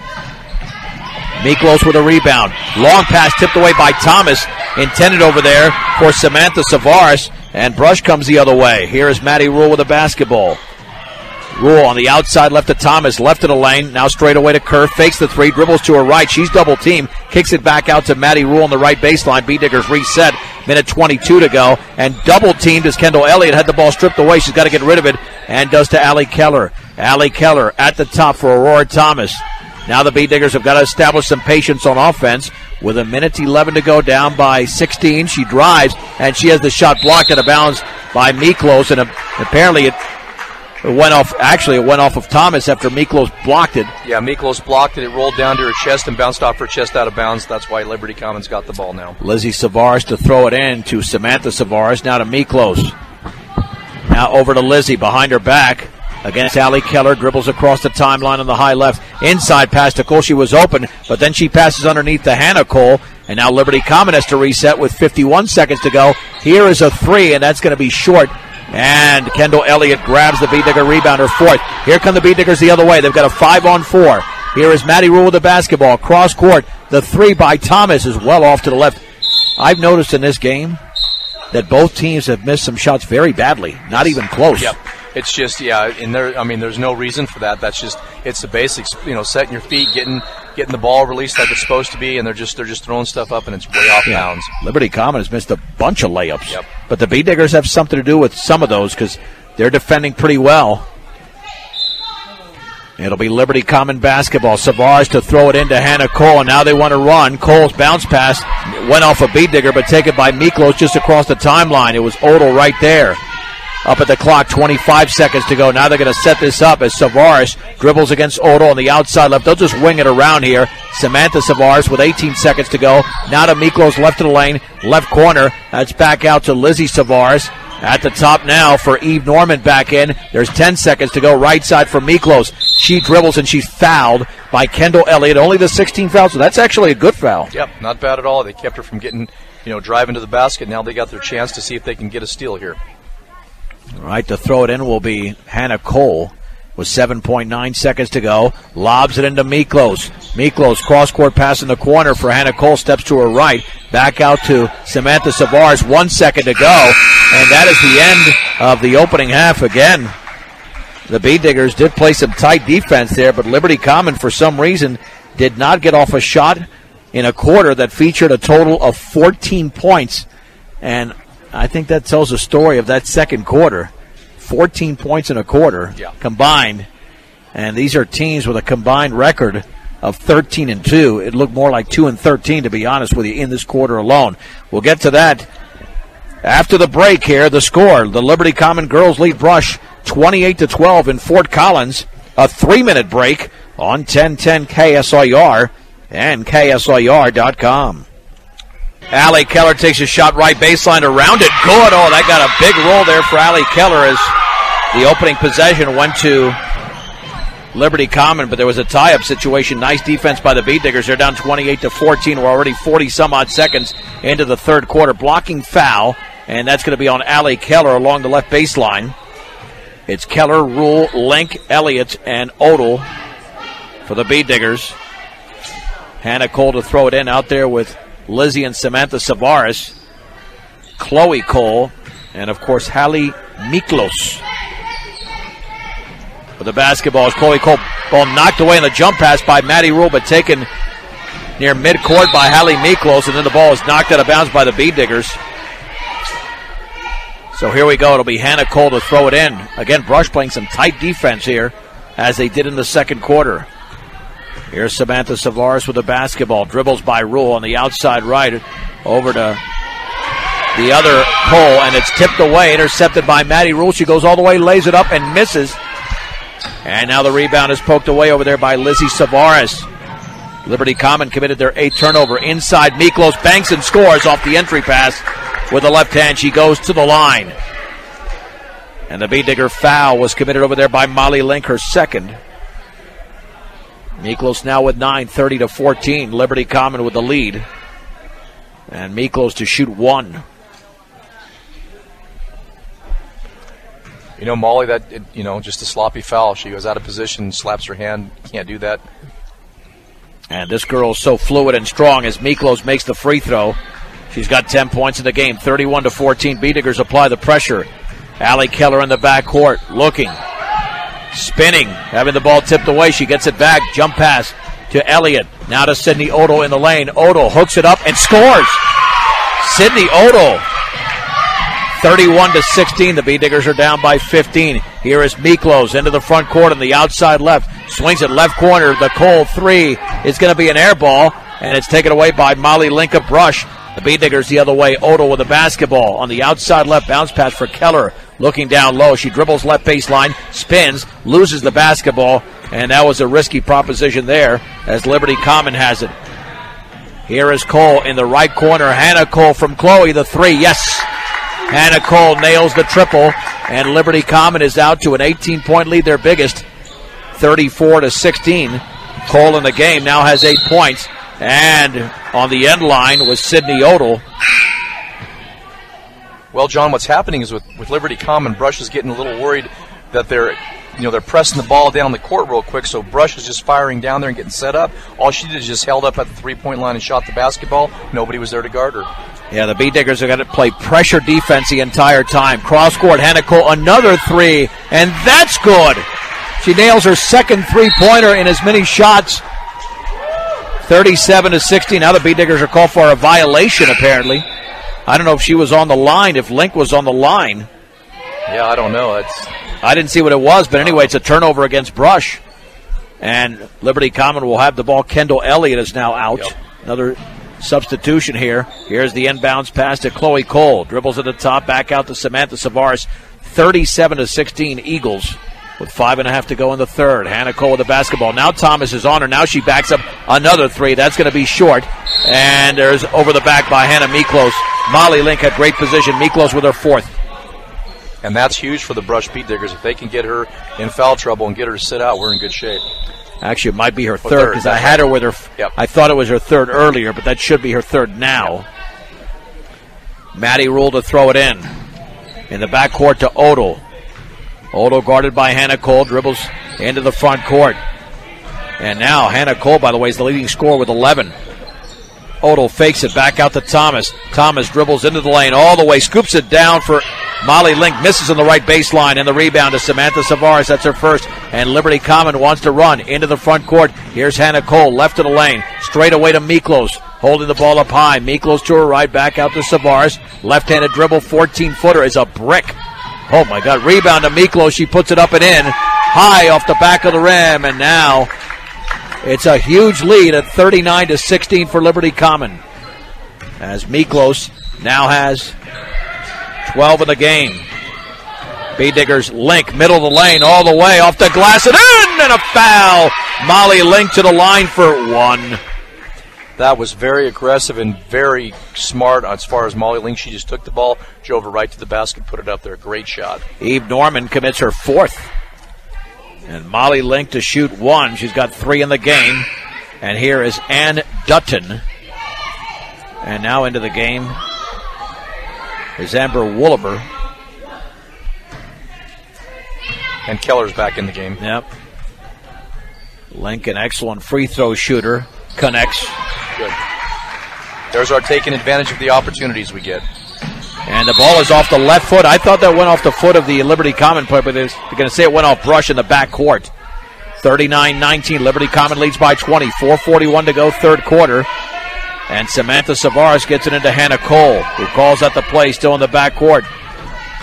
Miklos with a rebound. Long pass tipped away by Thomas. Intended over there for Samantha Savares. And Brush comes the other way. Here is Maddie Rule with a basketball. Rule on the outside, left to Thomas, left of the lane. Now straight away to Kerr. Fakes the three, dribbles to her right. She's double teamed. Kicks it back out to Maddie Rule on the right baseline. Bee Diggers reset. 1:22 to go. And double teamed as Kendall Elliott had the ball stripped away. She's got to get rid of it. And does to Allie Keller. Allie Keller at the top for Aurora Thomas. Now the Bee Diggers have got to establish some patience on offense. With 1:11 to go, down by 16. She drives, and she has the shot blocked out of bounds by Miklos. And apparently it went off. Actually, it went off of Thomas after Miklos blocked it. Yeah, Miklos blocked it. It rolled down to her chest and bounced off her chest out of bounds. That's why Liberty Commons got the ball now. Lizzie Savares to throw it in to Samantha Savares. Now to Miklos. Now over to Lizzie behind her back. Against Allie Keller, dribbles across the timeline on the high left. Inside pass to Cole. She was open, but then she passes underneath to Hannah Cole. And now Liberty Common has to reset with 51 seconds to go. Here is a three, and that's going to be short. And Kendall Elliott grabs the Bee Digger rebound, her fourth. Here come the Bee Diggers the other way. They've got a 5-on-4. Here is Maddie Rule with the basketball. Cross court. The three by Thomas is well off to the left. I've noticed in this game that both teams have missed some shots very badly. Not even close. Yep. It's just, and there's no reason for that. That's just, it's the basics, setting your feet, getting the ball released like it's supposed to be, and they're just throwing stuff up, and it's way off bounds. Liberty Common has missed a bunch of layups. Yep. But the Bee Diggers have something to do with some of those because they're defending pretty well. It'll be Liberty Common basketball. Savares to throw it into Hannah Cole, and now they want to run. Cole's bounce pass went off a Bee Digger, but taken by Miklos just across the timeline. It was Odell right there. Up at the clock, 25 seconds to go. Now they're going to set this up as Savares dribbles against Odell on the outside left. They'll just wing it around here. Samantha Savares with 18 seconds to go. Now to Miklos, left of the lane, left corner. That's back out to Lizzie Savares. At the top now for Eve Norman back in. There's 10 seconds to go. Right side for Miklos. She dribbles and she's fouled by Kendall Elliott. Only the 16th foul, so that's actually a good foul. Yep, not bad at all. They kept her from getting, driving to the basket. Now they got their chance to see if they can get a steal here. All right, to throw it in will be Hannah Cole. with 7.9 seconds to go. Lobs it into Miklos. Miklos, cross-court pass in the corner for Hannah Cole, steps to her right. Back out to Samantha Savares, 1 second to go. And that is the end of the opening half again. The Bee-Diggers did play some tight defense there, but Liberty Common, for some reason, did not get off a shot in a quarter that featured a total of 14 points. And I think that tells a story of that second quarter. 14 points in a quarter combined. And these are teams with a combined record of 13-2. It looked more like 2-13, to be honest with you, in this quarter alone. We'll get to that after the break here. The score, the Liberty Common girls lead Brush 28-12 in Fort Collins. A 3-minute break on 1010 KSIR and KSIR.com. Allie Keller takes a shot right baseline around it. Good. Oh, that got a big roll there for Allie Keller as the opening possession went to Liberty Common, but there was a tie-up situation. Nice defense by the Bee-Diggers. They're down 28-14. We're already 40-some-odd seconds into the third quarter. Blocking foul, and that's going to be on Allie Keller along the left baseline. It's Keller, Rule, Link, Elliott, and Odell for the Bee-Diggers. Hannah Cole to throw it in out there with Lizzie and Samantha Savares. Chloe Cole, and, of course, Hallie Miklos. For the basketball is Chloe Cole. Ball knocked away in the jump pass by Maddie Rule, but taken near midcourt by Hallie Miklos, and then the ball is knocked out of bounds by the Bee-Diggers. So here we go. It'll be Hannah Cole to throw it in. Again, Brush playing some tight defense here, as they did in the second quarter. Here's Samantha Savares with the basketball. Dribbles by Rule on the outside right. Over to the other Cole, and it's tipped away. Intercepted by Maddie Rule. She goes all the way, lays it up, and misses. And now the rebound is poked away over there by Lizzie Savares. Liberty Common committed their 8th turnover. Inside, Miklos banks and scores off the entry pass. With the left hand, she goes to the line. And the Bee-Digger foul was committed over there by Molly Link, her second. Miklos now with 9, 30-14. Liberty Common with the lead. And Miklos to shoot 1. You know, Molly, just a sloppy foul. She goes out of position, slaps her hand. Can't do that. And this girl is so fluid and strong as Miklos makes the free throw. She's got 10 points in the game, 31-14. Bee-Diggers apply the pressure. Allie Keller in the backcourt, looking, spinning, having the ball tipped away. She gets it back. Jump pass to Elliott. Now to Sydney Odell in the lane. Odell hooks it up and scores. Sydney Odell. 31-16. The Bee-Diggers are down by 15. Here is Miklos into the front court on the outside left. Swings it left corner. The Cole three is going to be an air ball, and it's taken away by Molly Link of Brush. The Bee-Diggers the other way. Odell with the basketball on the outside left. Bounce pass for Keller. Looking down low. She dribbles left baseline, spins, loses the basketball, and that was a risky proposition there as Liberty Common has it. Here is Cole in the right corner. Hannah Cole from Chloe, the three. Yes! Hannah Cole nails the triple, and Liberty Common is out to an 18-point lead, their biggest, 34-16. Cole in the game now has 8 points, and on the end line was Sydney Odell. Well, John, what's happening is with Liberty Common, Brush is getting a little worried that they're pressing the ball down the court real quick, so Brush is just firing down there and getting set up. All she did is just held up at the three-point line and shot the basketball. Nobody was there to guard her. Yeah, the Bee-Diggers are going to play pressure defense the entire time. Cross-court, Hannah Cole, another three, and that's good. She nails her second three-pointer in as many shots. 37-16. Now the Bee-Diggers are called for a violation, apparently. I don't know if she was on the line, if Link was on the line. Yeah, I don't know. I didn't see what it was, but anyway, it's a turnover against Brush. And Liberty Common will have the ball. Kendall Elliott is now out. Yep. Another substitution here. Here's the inbounds pass to Chloe Cole. Dribbles at the top, back out to Samantha Savares. 37-16 Eagles with 5.5 to go in the third. Hannah Cole with the basketball. Now Thomas is on her. Now she backs up another three. That's going to be short. And there's over the back by Hannah Miklos. Molly Link had great position. Miklos with her fourth. And that's huge for the Brush Bee-Diggers. If they can get her in foul trouble and get her to sit out, we're in good shape. Actually, it might be her third because I had her with her. Yep. I thought it was her third earlier, but that should be her third now. Yep. Maddie Rule to throw it in the backcourt to Odell. Odell guarded by Hannah Cole, dribbles into the front court. And now Hannah Cole, by the way, is the leading scorer with 11. Odell fakes it back out to Thomas. Thomas dribbles into the lane all the way, scoops it down for Molly Link, misses on the right baseline, and the rebound to Samantha Savares. That's her first. And Liberty Common wants to run into the front court. Here's Hannah Cole, left of the lane, straight away to Miklos, holding the ball up high. Miklos to her right, back out to Savares. Left-handed dribble, 14-footer is a brick. Oh my God, rebound to Miklos. She puts it up and in, high off the back of the rim, and now it's a huge lead at 39-16 for Liberty Common, as Miklos now has 12 in the game. B-Diggers Link, middle of the lane, all the way off the glass and in, and a foul. Molly Link to the line for one. That was very aggressive and very smart as far as Molly Link. She just took the ball, drove it right to the basket, put it up there. Great shot. Eve Norman commits her fourth. And Molly Link to shoot one. She's got 3 in the game. And here is Ann Dutton. And now into the game is Amber Wooliver. And Keller's back in the game. Yep. Link, an excellent free throw shooter, connects. Good. There's our taking advantage of the opportunities we get. And the ball is off the left foot. I thought that went off the foot of the Liberty Common player, but they're going to say it went off Brush in the back court. 39-19, Liberty Common leads by 20. 4:41 to go, third quarter. And Samantha Savares gets it into Hannah Cole, who calls out the play, still in the back court.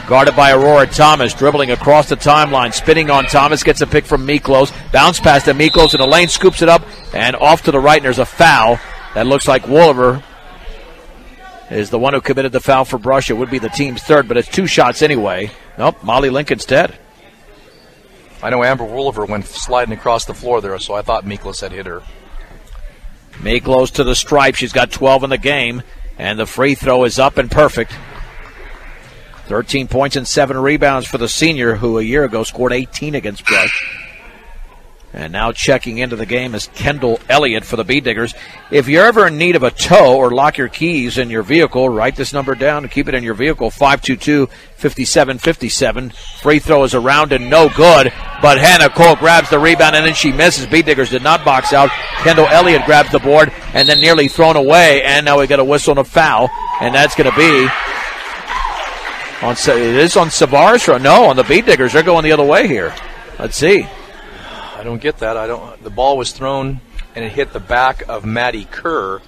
Guarded by Aurora Thomas, dribbling across the timeline, spinning on Thomas, gets a pick from Miklos. Bounce pass to Miklos in the lane, scoops it up, and off to the right, and there's a foul. That looks like Wooliver is the one who committed the foul for Brush. It would be the team's third, but it's 2 shots anyway. Nope, Molly Link instead. I know Amber Wooliver went sliding across the floor there, so I thought Miklos had hit her. Miklos to the stripe. She's got 12 in the game, and the free throw is up and perfect. 13 points and 7 rebounds for the senior, who a year ago scored 18 against Brush. And now checking into the game is Kendall Elliott for the B-Diggers. If you're ever in need of a tow or lock your keys in your vehicle, write this number down and keep it in your vehicle, 522-5757. Free throw is around and no good, but Hannah Cole grabs the rebound and then she misses. B-Diggers did not box out. Kendall Elliott grabs the board and then nearly thrown away, and now we got a whistle and a foul, and that's going to be on. It is on Savares or no? On the B-Diggers. They're going the other way here. Let's see. I don't get that. The ball was thrown and it hit the back of Maddie Kerr.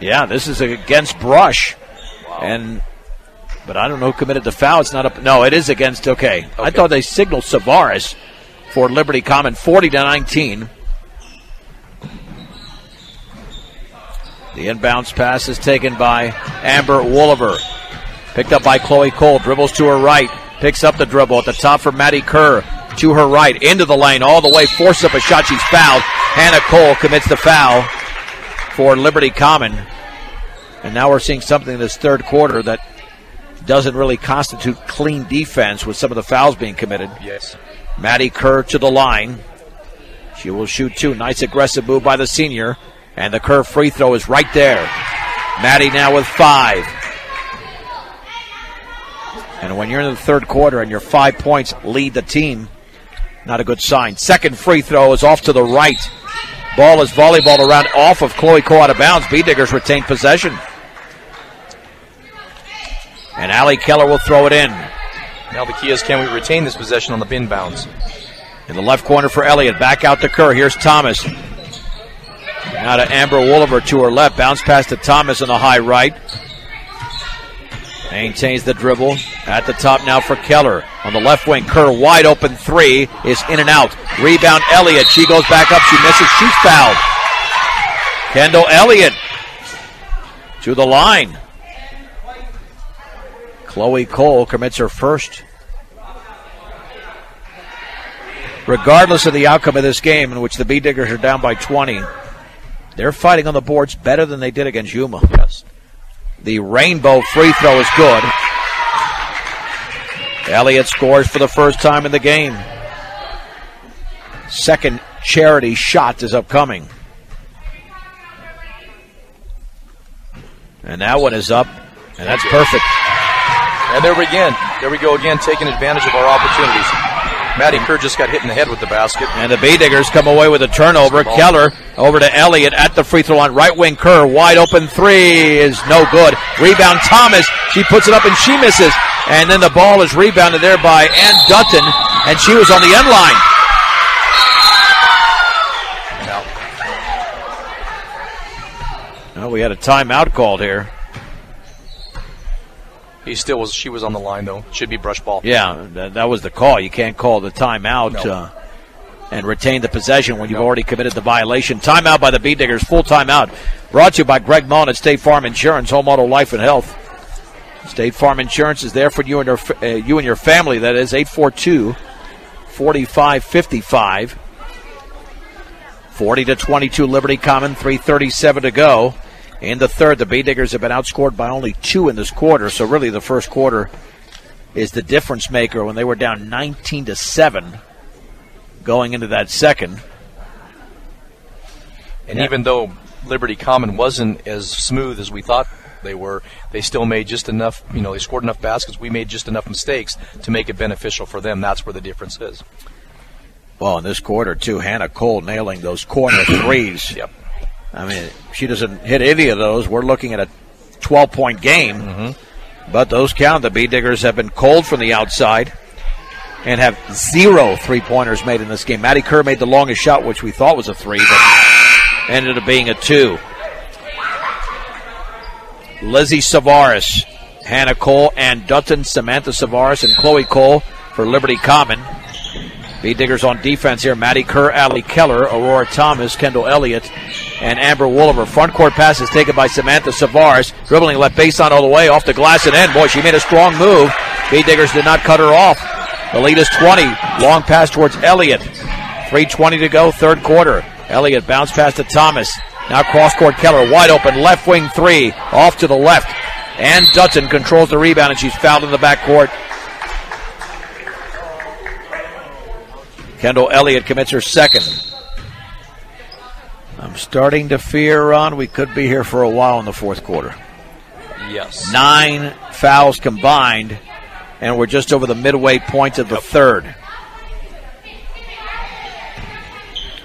Yeah, this is against Brush. Wow. But I don't know who committed the foul. It's not up. No, it is against. Okay. I thought they signaled Savares for Liberty Common. 40-19. The inbounds pass is taken by Amber Wooliver. Picked up by Chloe Cole. Dribbles to her right. Picks up the dribble at the top for Maddie Kerr. To her right, into the lane, all the way, forces up a shot. She's fouled. Hannah Cole commits the foul for Liberty Common. And now we're seeing something in this third quarter that doesn't really constitute clean defense with some of the fouls being committed. Yes. Maddie Kerr to the line. She will shoot 2. Nice aggressive move by the senior. And the Kerr free throw is right there. Maddie now with 5. And when you're in the third quarter and your 5 points lead the team, not a good sign. Second free throw is off to the right. Ball is volleyballed around off of Chloe Cole out of bounds. B-Diggers retain possession. And Allie Keller will throw it in. Now the key is, can we retain this possession on the bin bounds? In the left corner for Elliott. Back out to Kerr. Here's Thomas. Now to Amber Wooliver to her left. Bounce pass to Thomas on the high right. Maintains the dribble. At the top now for Keller. On the left wing, Kerr wide open 3 is in and out. Rebound Elliott. She goes back up. She misses. She's fouled. Kendall Elliott to the line. Chloe Cole commits her first. Regardless of the outcome of this game, in which the B-Diggers are down by 20, they're fighting on the boards better than they did against Yuma. Yes. The rainbow free throw is good. Elliott scores for the first time in the game. Second charity shot is upcoming. And that one is up, and that's perfect. And there we go again, taking advantage of our opportunities. Maddie Kerr just got hit in the head with the basket. And the B-Diggers come away with a turnover. Keller over to Elliott at the free throw line. Right wing Kerr, wide open three is no good. Rebound Thomas. She puts it up and she misses. And then the ball is rebounded there by Ann Dutton, and she was on the end line. Well, we had a timeout called here. She was on the line, though. Should be brush ball. Yeah, that was the call. You can't call the timeout and retain the possession when you've already committed the violation. Timeout by the B-Diggers, full timeout. Brought to you by Greg Mullen at State Farm Insurance, Home Auto Life and Health. State Farm Insurance is there for you and your family. That is 842-4555. 40-22 Liberty Common, 3:37 to go. In the third, the B-Diggers have been outscored by only 2 in this quarter, so really the first quarter is the difference maker when they were down 19-7 going into that second. And even though Liberty Common wasn't as smooth as we thought they were, they still made just enough, they scored enough baskets. We made just enough mistakes to make it beneficial for them. That's where the difference is. Well, in this quarter, too, Hannah Cole nailing those corner threes. Yep. I mean, if she doesn't hit any of those, we're looking at a 12-point game. Mm-hmm. But those count. The B-Diggers have been cold from the outside and have 0 3-pointers made in this game. Maddie Kerr made the longest shot, which we thought was a 3, but ended up being a 2. Lizzie Savaris, Hannah Cole, Ann Dutton, Samantha Savaris, and Chloe Cole for Liberty Common. B-Diggers on defense here. Maddie Kerr, Allie Keller, Aurora Thomas, Kendall Elliott, and Amber Wooliver. Front court pass is taken by Samantha Savaris. Dribbling left baseline all the way, off the glass and in. Boy, she made a strong move. B-Diggers did not cut her off. The lead is 20. Long pass towards Elliott. 3:20 to go, third quarter. Elliott bounced pass to Thomas. Now cross-court Keller, wide open, left wing 3, off to the left. Ann Dutton controls the rebound, and she's fouled in the backcourt. Kendall Elliott commits her second. I'm starting to fear, Ron, we could be here for a while in the fourth quarter. Yes. 9 fouls combined, and we're just over the midway point of the third.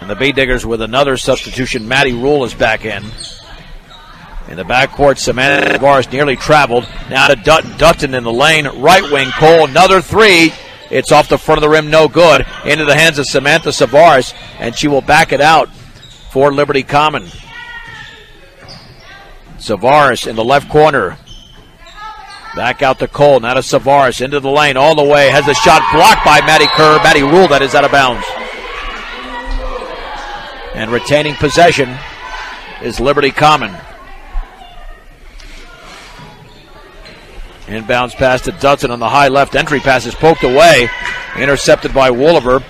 And the B-Diggers with another substitution. Maddie Rule is back in. In the backcourt, Samantha Savaris nearly traveled. Now to Dutton in the lane. Right wing, Cole, another 3. It's off the front of the rim, no good. Into the hands of Samantha Savaris, and she will back it out for Liberty Common. Savaris in the left corner. Back out to Cole, now to Savaris, into the lane, all the way. Has a shot blocked by Maddie Kerr. Maddie Rule, that is out of bounds. And retaining possession is Liberty Common. Inbounds pass to Dutton on the high left. Entry pass is poked away. Intercepted by Wooliver.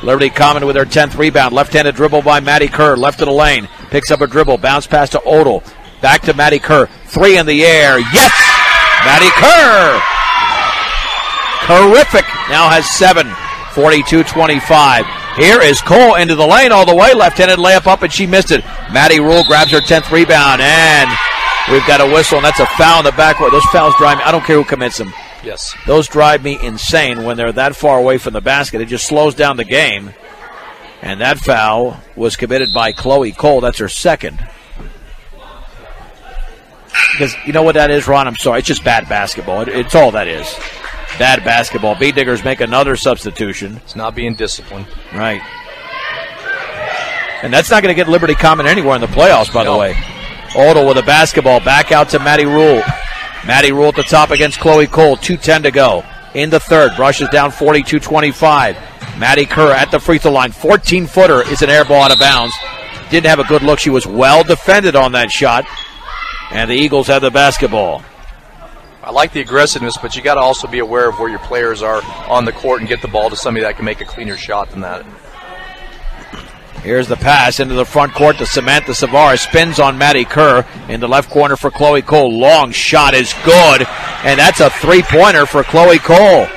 Liberty Common with their 10th rebound. Left-handed dribble by Maddie Kerr. Left of the lane. Picks up a dribble. Bounce pass to Odell. Back to Maddie Kerr. 3 in the air. Yes! Maddie Kerr! Terrific. Now has 7. 42-25. Here is Cole into the lane all the way. Left-handed layup up, and she missed it. Maddie Rule grabs her 10th rebound, and we've got a whistle, and that's a foul in the backcourt. Those fouls drive me. I don't care who commits them. Yes. Those drive me insane when they're that far away from the basket. It just slows down the game. And that foul was committed by Chloe Cole. That's her second. Because you know what that is, Ron? I'm sorry. It's just bad basketball. It's all that is. Bad basketball. B-Diggers make another substitution. It's not being disciplined. Right. And that's not going to get Liberty Common anywhere in the playoffs, by the way. Odell with a basketball. Back out to Maddie Rule. Maddie Rule at the top against Chloe Cole. 2:10 to go. In the third. Brushes down 42-25. Maddie Kerr at the free throw line. 14-footer is an air ball out of bounds. Didn't have a good look. She was well defended on that shot. And the Eagles have the basketball. I like the aggressiveness, but you got to also be aware of where your players are on the court and get the ball to somebody that can make a cleaner shot than that. Here's the pass into the front court to Samantha Savaris. Spins on Maddie Kerr in the left corner for Chloe Cole. Long shot is good, and that's a three-pointer for Chloe Cole.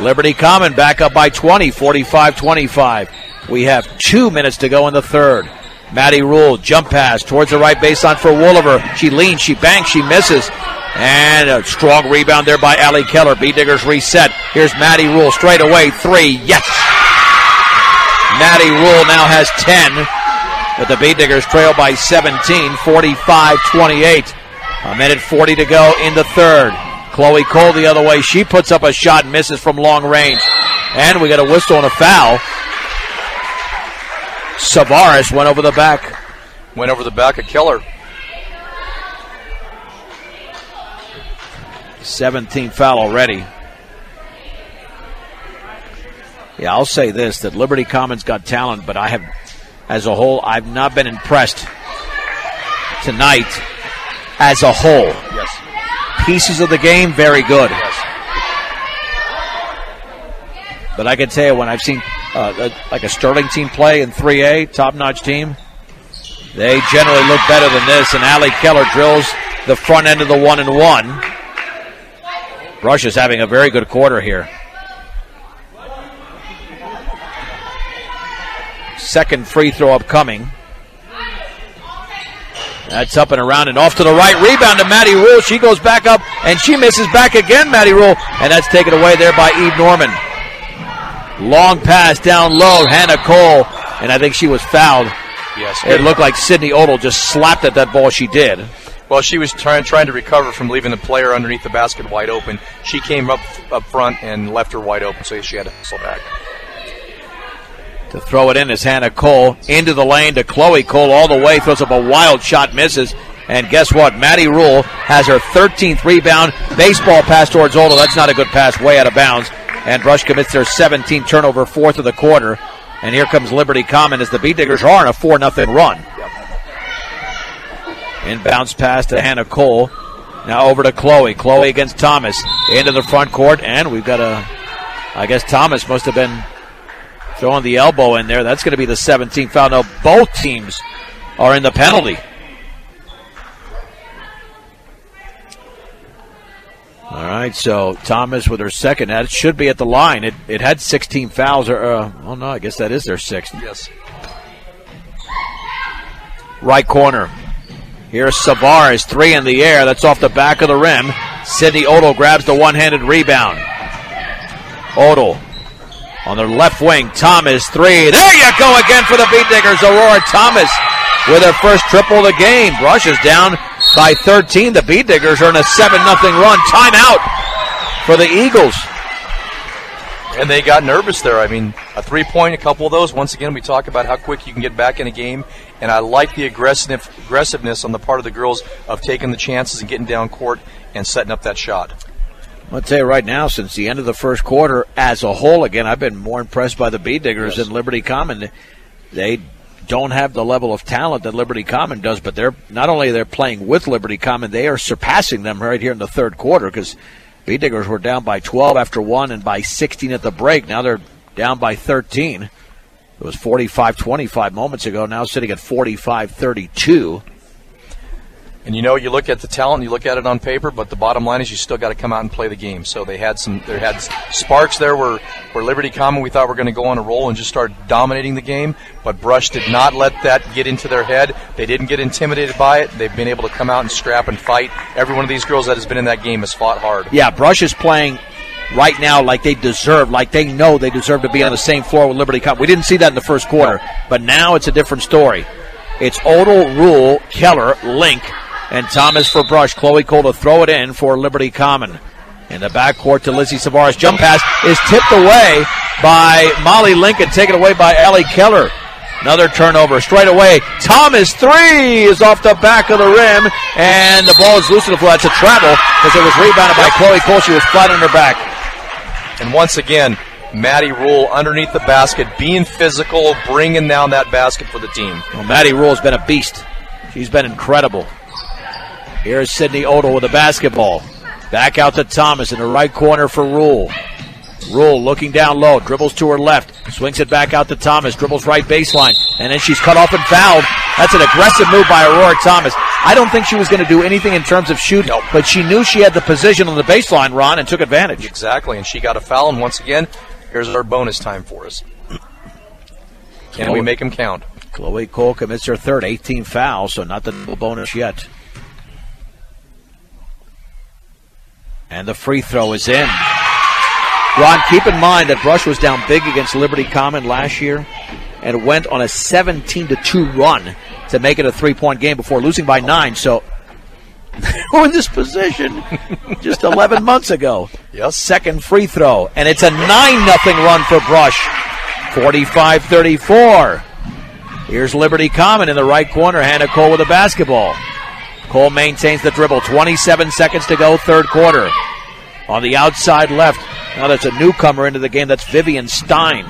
Liberty Common back up by 20, 45-25. We have 2 minutes to go in the third. Maddie Rule, jump pass towards the right baseline for Wooliver. She leans, she banks, she misses. And a strong rebound there by Allie Keller. Beatdiggers reset. Here's Maddie Rule straight away. 3. Yes! Maddie Rule now has 10. But the Beatdiggers trail by 17, 45-28. A minute 40 to go in the third. Chloe Cole the other way. She puts up a shot and misses from long range. And we got a whistle and a foul. Savaris went over the back. Went over the back of Keller. 17th foul already. Yeah, I'll say this, that Liberty Commons got talent, but as a whole, I've not been impressed tonight as a whole. Yes. Pieces of the game, very good. Yes. But I can tell you, when I've seen like a Sterling team play in 3A, top-notch team, they generally look better than this, and Allie Keller drills the front end of the 1-and-1. Brush is having a very good quarter here. Second free throw upcoming. That's up and around and off to the right. Rebound to Maddie Rule. She goes back up and she misses back again, Maddie Rule. And that's taken away there by Eve Norman. Long pass down low, Hannah Cole. And I think she was fouled. Yes. It looked like Sydney Odell just slapped at that ball. She did. Well, she was trying to recover from leaving the player underneath the basket wide open. She came up front and left her wide open, so she had to hustle back. To throw it in is Hannah Cole. Into the lane to Chloe Cole all the way. Throws up a wild shot, misses. And guess what? Maddie Rule has her 13th rebound. Baseball pass towards Odell. That's not a good pass, way out of bounds. And Brush commits their 17th turnover, fourth of the quarter. And here comes Liberty Common as the Beatdiggers are on a 4-0 run. Inbounds pass to Hannah Cole. Now over to Chloe. Chloe against Thomas. Into the front court. And we've got I guess Thomas must have been throwing the elbow in there. That's going to be the 17th foul. Now both teams are in the penalty. All right, so Thomas with her second. That should be at the line. It had 16 fouls. Oh, no, I guess that is their sixth. Yes. Right corner. Here's Savaris, 3 in the air. That's off the back of the rim. Sydney Odell grabs the one-handed rebound. Odell on their left wing. Thomas, 3. There you go again for the Beatdiggers. Aurora Thomas with her first triple of the game. Brush is down by 13. The Beatdiggers are in a 7-0 run. Timeout for the Eagles. And they got nervous there. I mean, a 3-point, a couple of those. Once again, we talk about how quick you can get back in a game. And I like the aggressiveness on the part of the girls of taking the chances and getting down court and setting up that shot. I'll tell you right now, since the end of the first quarter, as a whole, again, I've been more impressed by the Beatdiggers than Liberty Common. They don't have the level of talent that Liberty Common does, but they're not only they're playing with Liberty Common, they are surpassing them right here in the third quarter, because Beatdiggers were down by 12 after 1 and by 16 at the break. Now they're down by 13. It was 45-25 moments ago, now sitting at 45-32. And you look at the talent, you look at it on paper, but the bottom line is you still got to come out and play the game. So they had sparks there where Liberty Common we thought were going to go on a roll and just start dominating the game, but Brush did not let that get into their head. They didn't get intimidated by it. They've been able to come out and scrap and fight. Every one of these girls that has been in that game has fought hard. Yeah, Brush is playing right now like they deserve, like they know they deserve to be on the same floor with Liberty Common. We didn't see that in the first quarter, but now it's a different story. It's Odell, Rule, Keller, Link, and Thomas for Brush. Chloe Cole to throw it in for Liberty Common. In the backcourt to Lizzie Savaris. Jump pass is tipped away by Molly Lincoln, taken away by Allie Keller. Another turnover straight away. Thomas, 3 is off the back of the rim, and the ball is loose on the floor. That's a travel because it was rebounded by Chloe Cole. She was flat on her back. And once again, Maddie Rule underneath the basket, being physical, bringing down that basket for the team. Well, Maddie Rule has been a beast. She's been incredible. Here's Sydney Odell with the basketball. Back out to Thomas in the right corner for Rule. Rule looking down low, dribbles to her left, swings it back out to Thomas, dribbles right baseline, and then she's cut off and fouled. That's an aggressive move by Aurora Thomas. I don't think she was going to do anything in terms of shooting, but she knew she had the position on the baseline, Ron, and took advantage. Exactly, and she got a foul, and once again, here's our bonus time for us. Can we make them count? Chloe Cole commits her third, 18 fouls, so not the bonus yet. And the free throw is in. Ron, keep in mind that Brush was down big against Liberty Common last year and went on a 17-2 run to make it a 3-point game before losing by 9. So we're in this position just 11 months ago. Yes. Second free throw, and it's a 9-0 run for Brush. 45-34. Here's Liberty Common in the right corner. Hannah Cole with the basketball. Cole maintains the dribble. 27 seconds to go, third quarter. On the outside left, now that's a newcomer into the game. That's Vivian Stein.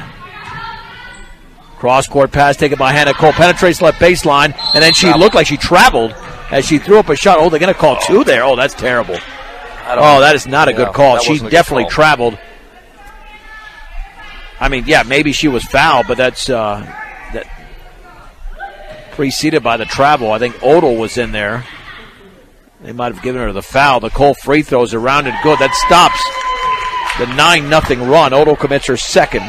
Cross-court pass taken by Hannah Cole. Penetrates left baseline, and then she looked like she traveled as she threw up a shot. Oh, they're going to call two there. Oh, that's terrible. That is not a good call. She definitely traveled. I mean, yeah, maybe she was fouled, but that's that preceded by the travel. I think Odell was in there. They might have given her the foul. The Cole free throws around and good. That stops the 9-0 run. Odell commits her second.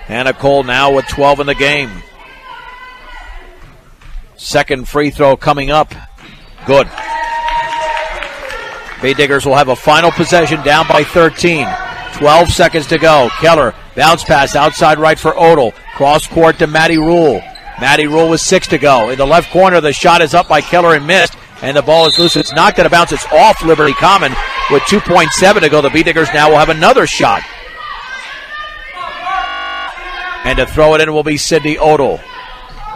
Hannah Cole now with 12 in the game. Second free throw coming up. Good. Bay Diggers will have a final possession down by 13. 12 seconds to go. Keller, bounce pass outside right for Odell. Cross court to Maddie Rule. Maddie Rule with 6 to go. In the left corner, the shot is up by Keller and missed. And the ball is loose. It's not going to bounce. It's off Liberty Common with 2.7 to go. The Bee Diggers now will have another shot. And to throw it in will be Sydney Odell.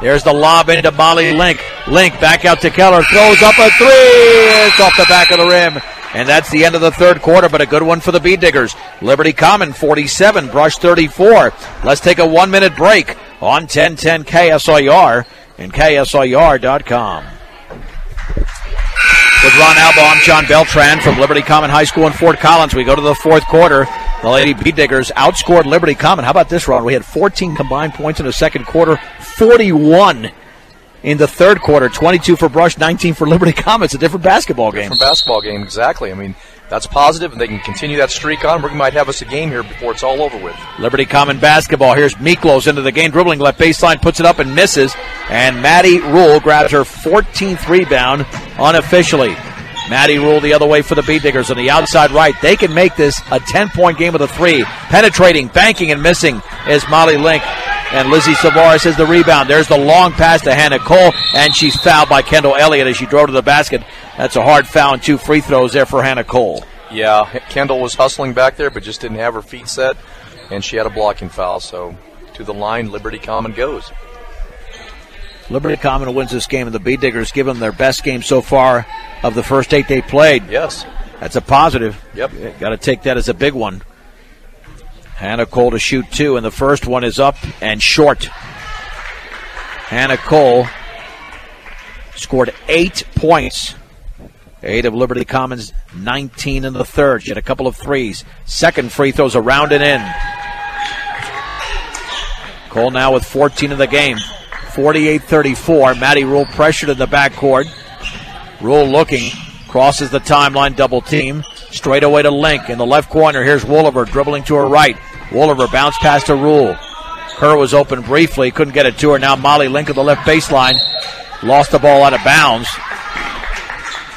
There's the lob into Molly Link. Link back out to Keller. Throws up a three. It's off the back of the rim. And that's the end of the third quarter, but a good one for the Bee Diggers. Liberty Common 47, Brush 34. Let's take a 1-minute break on 1010 KSIR and KSIR.com. With Ron Alba, I'm John Beltran from Liberty Common High School in Fort Collins. We go to the fourth quarter. The Lady Bee Diggers outscored Liberty Common. How about this, Ron? We had 14 combined points in the second quarter, 41 in the third quarter. 22 for Brush, 19 for Liberty Common. It's a different basketball game. Different basketball game, exactly. I mean, that's positive, and they can continue that streak on. We might have us a game here before it's all over with. Liberty Common basketball. Here's Miklos into the game, dribbling left baseline, puts it up and misses. And Maddie Rule grabs her 14th rebound unofficially. Maddie Rule the other way for the Bee Diggers on the outside right. They can make this a 10-point game with a three. Penetrating, banking, and missing is Molly Link. And Lizzie Savaris has the rebound. There's the long pass to Hannah Cole, and she's fouled by Kendall Elliott as she drove to the basket. That's a hard foul and 2 free throws there for Hannah Cole. Yeah, Kendall was hustling back there, but just didn't have her feet set, and she had a blocking foul. So to the line, Liberty Common goes. Liberty Common wins this game, and the Bee Diggers give them their best game so far of the first 8 they played. Yes. That's a positive. Yep. Got to take that as a big one. Hannah Cole to shoot 2, and the first one is up and short. Hannah Cole scored 8 points. 8 of Liberty Common's 19 in the third. She had a couple of threes. Second free throws around and in. Cole now with 14 in the game. 48-34. Maddie Rule pressured in the backcourt. Rule looking. Crosses the timeline, double team. Straight away to Link in the left corner. Here's Wooliver dribbling to her right. Wooliver bounce pass to Rule. Kerr was open briefly, couldn't get it to her. Now Molly Link at the left baseline. Lost the ball out of bounds.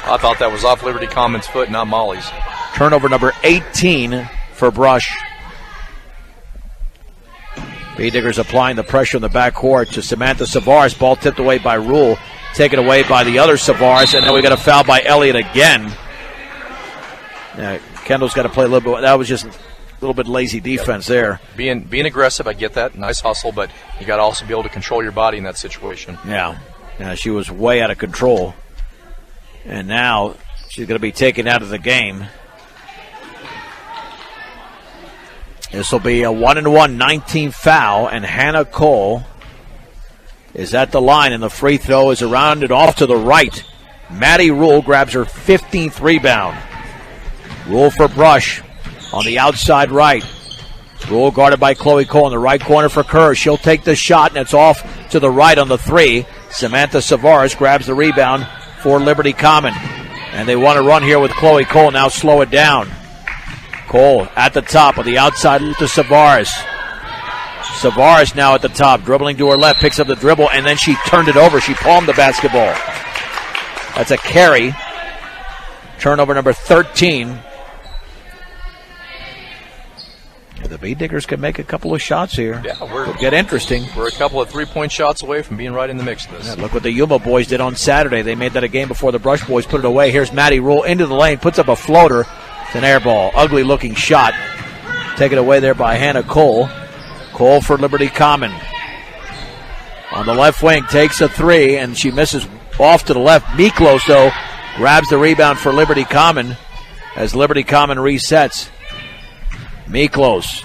I thought that was off Liberty Common's foot, not Molly's. Turnover number 18 for Brush. Bee Diggers applying the pressure in the backcourt to Samantha Savaris. Ball tipped away by Rule. Taken away by the other Savaris. And then we got a foul by Elliott again. Kendall's got to play a little bit. That was just a little bit lazy defense there. Being aggressive, I get that. Nice hustle, but you got to also be able to control your body in that situation. Yeah, she was way out of control. And now she's going to be taken out of the game. This will be a 1-and-1 19th foul, and Hannah Cole is at the line, and the free throw is around and off to the right. Maddie Rule grabs her 15th rebound. Rule for Brush on the outside right. Rule guarded by Chloe Cole in the right corner for Kerr. She'll take the shot, and it's off to the right on the three. Samantha Savaris grabs the rebound for Liberty Common. And they want to run here with Chloe Cole. Now slow it down. Cole at the top of the outside to Savaris. Savaris now at the top, dribbling to her left, picks up the dribble, and then she turned it over. She palmed the basketball. That's a carry Turnover number 13. The Bee Diggers can make a couple of shots here. Yeah, it'll get interesting. We're a couple of 3-point shots away from being right in the mix of this. Yeah, look what the Yuma boys did on Saturday. They made that a game before the Brush boys put it away. Here's Maddie Rule into the lane, puts up a floater. It's an air ball. Ugly looking shot. Taken away there by Hannah Cole. Cole for Liberty Common. On the left wing, takes a three, and she misses off to the left. Miklos, though, grabs the rebound for Liberty Common as Liberty Common resets. Miklos.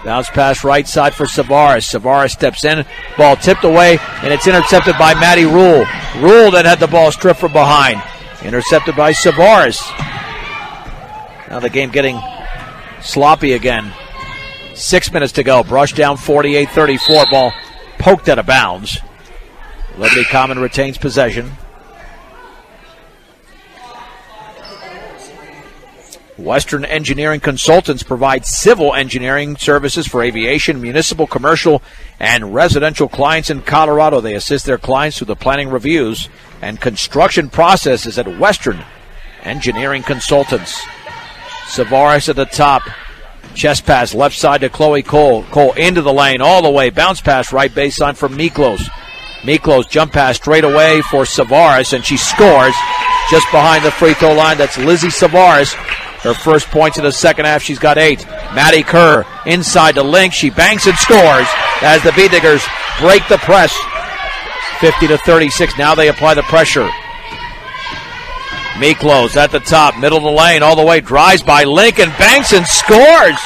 Bounce pass right side for Savaris. Savaris steps in. Ball tipped away, and it's intercepted by Maddie Rule. Rule then had the ball stripped from behind. Intercepted by Savaris. Now the game getting sloppy again. 6 minutes to go. Brush down 48-34. Ball poked out of bounds. Liberty Common retains possession. Western Engineering Consultants provide civil engineering services for aviation, municipal, commercial, and residential clients in Colorado. They assist their clients through the planning reviews and construction processes at Western Engineering Consultants. Savaris at the top. Chest pass left side to Chloe Cole. Cole into the lane all the way. Bounce pass right baseline for Miklos. Miklos jump pass straight away for Savaris, and she scores just behind the free throw line. That's Lizzie Savaris. Her first points in the second half. She's got 8. Maddie Kerr inside the link. She banks and scores as the Bee Diggers break the press. 50-36. Now they apply the pressure. Miklos at the top, middle of the lane, all the way, drives by Lincoln, banks and scores.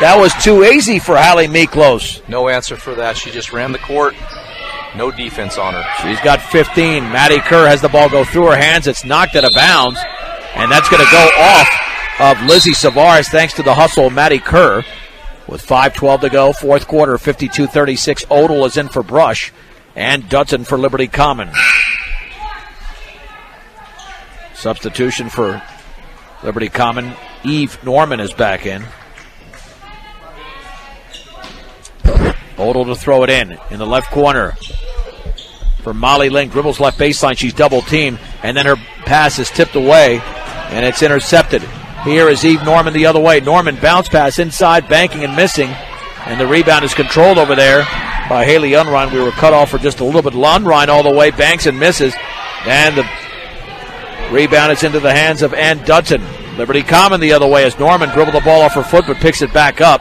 That was too easy for Hallie Miklos. No answer for that. She just ran the court. No defense on her. She's got 15. Maddie Kerr has the ball go through her hands. It's knocked out of bounds, and that's going to go off of Lizzie Savaris thanks to the hustle of Maddie Kerr. With 5:12 to go, fourth quarter, 52-36. Odell is in for Brush, and Dutton for Liberty Common. Substitution for Liberty Common. Eve Norman is back in. Odell to throw it in the left corner for Molly Link. Dribbles left baseline. She's double teamed, and then her pass is tipped away, and it's intercepted. Here is Eve Norman the other way. Norman bounce pass inside, banking and missing, and the rebound is controlled over there by Haley Unrein. We were cut off for just a little bit. Unrein all the way, banks and misses, and the rebound is into the hands of Ann Dutton. Liberty Common the other way as Norman dribbled the ball off her foot but picks it back up.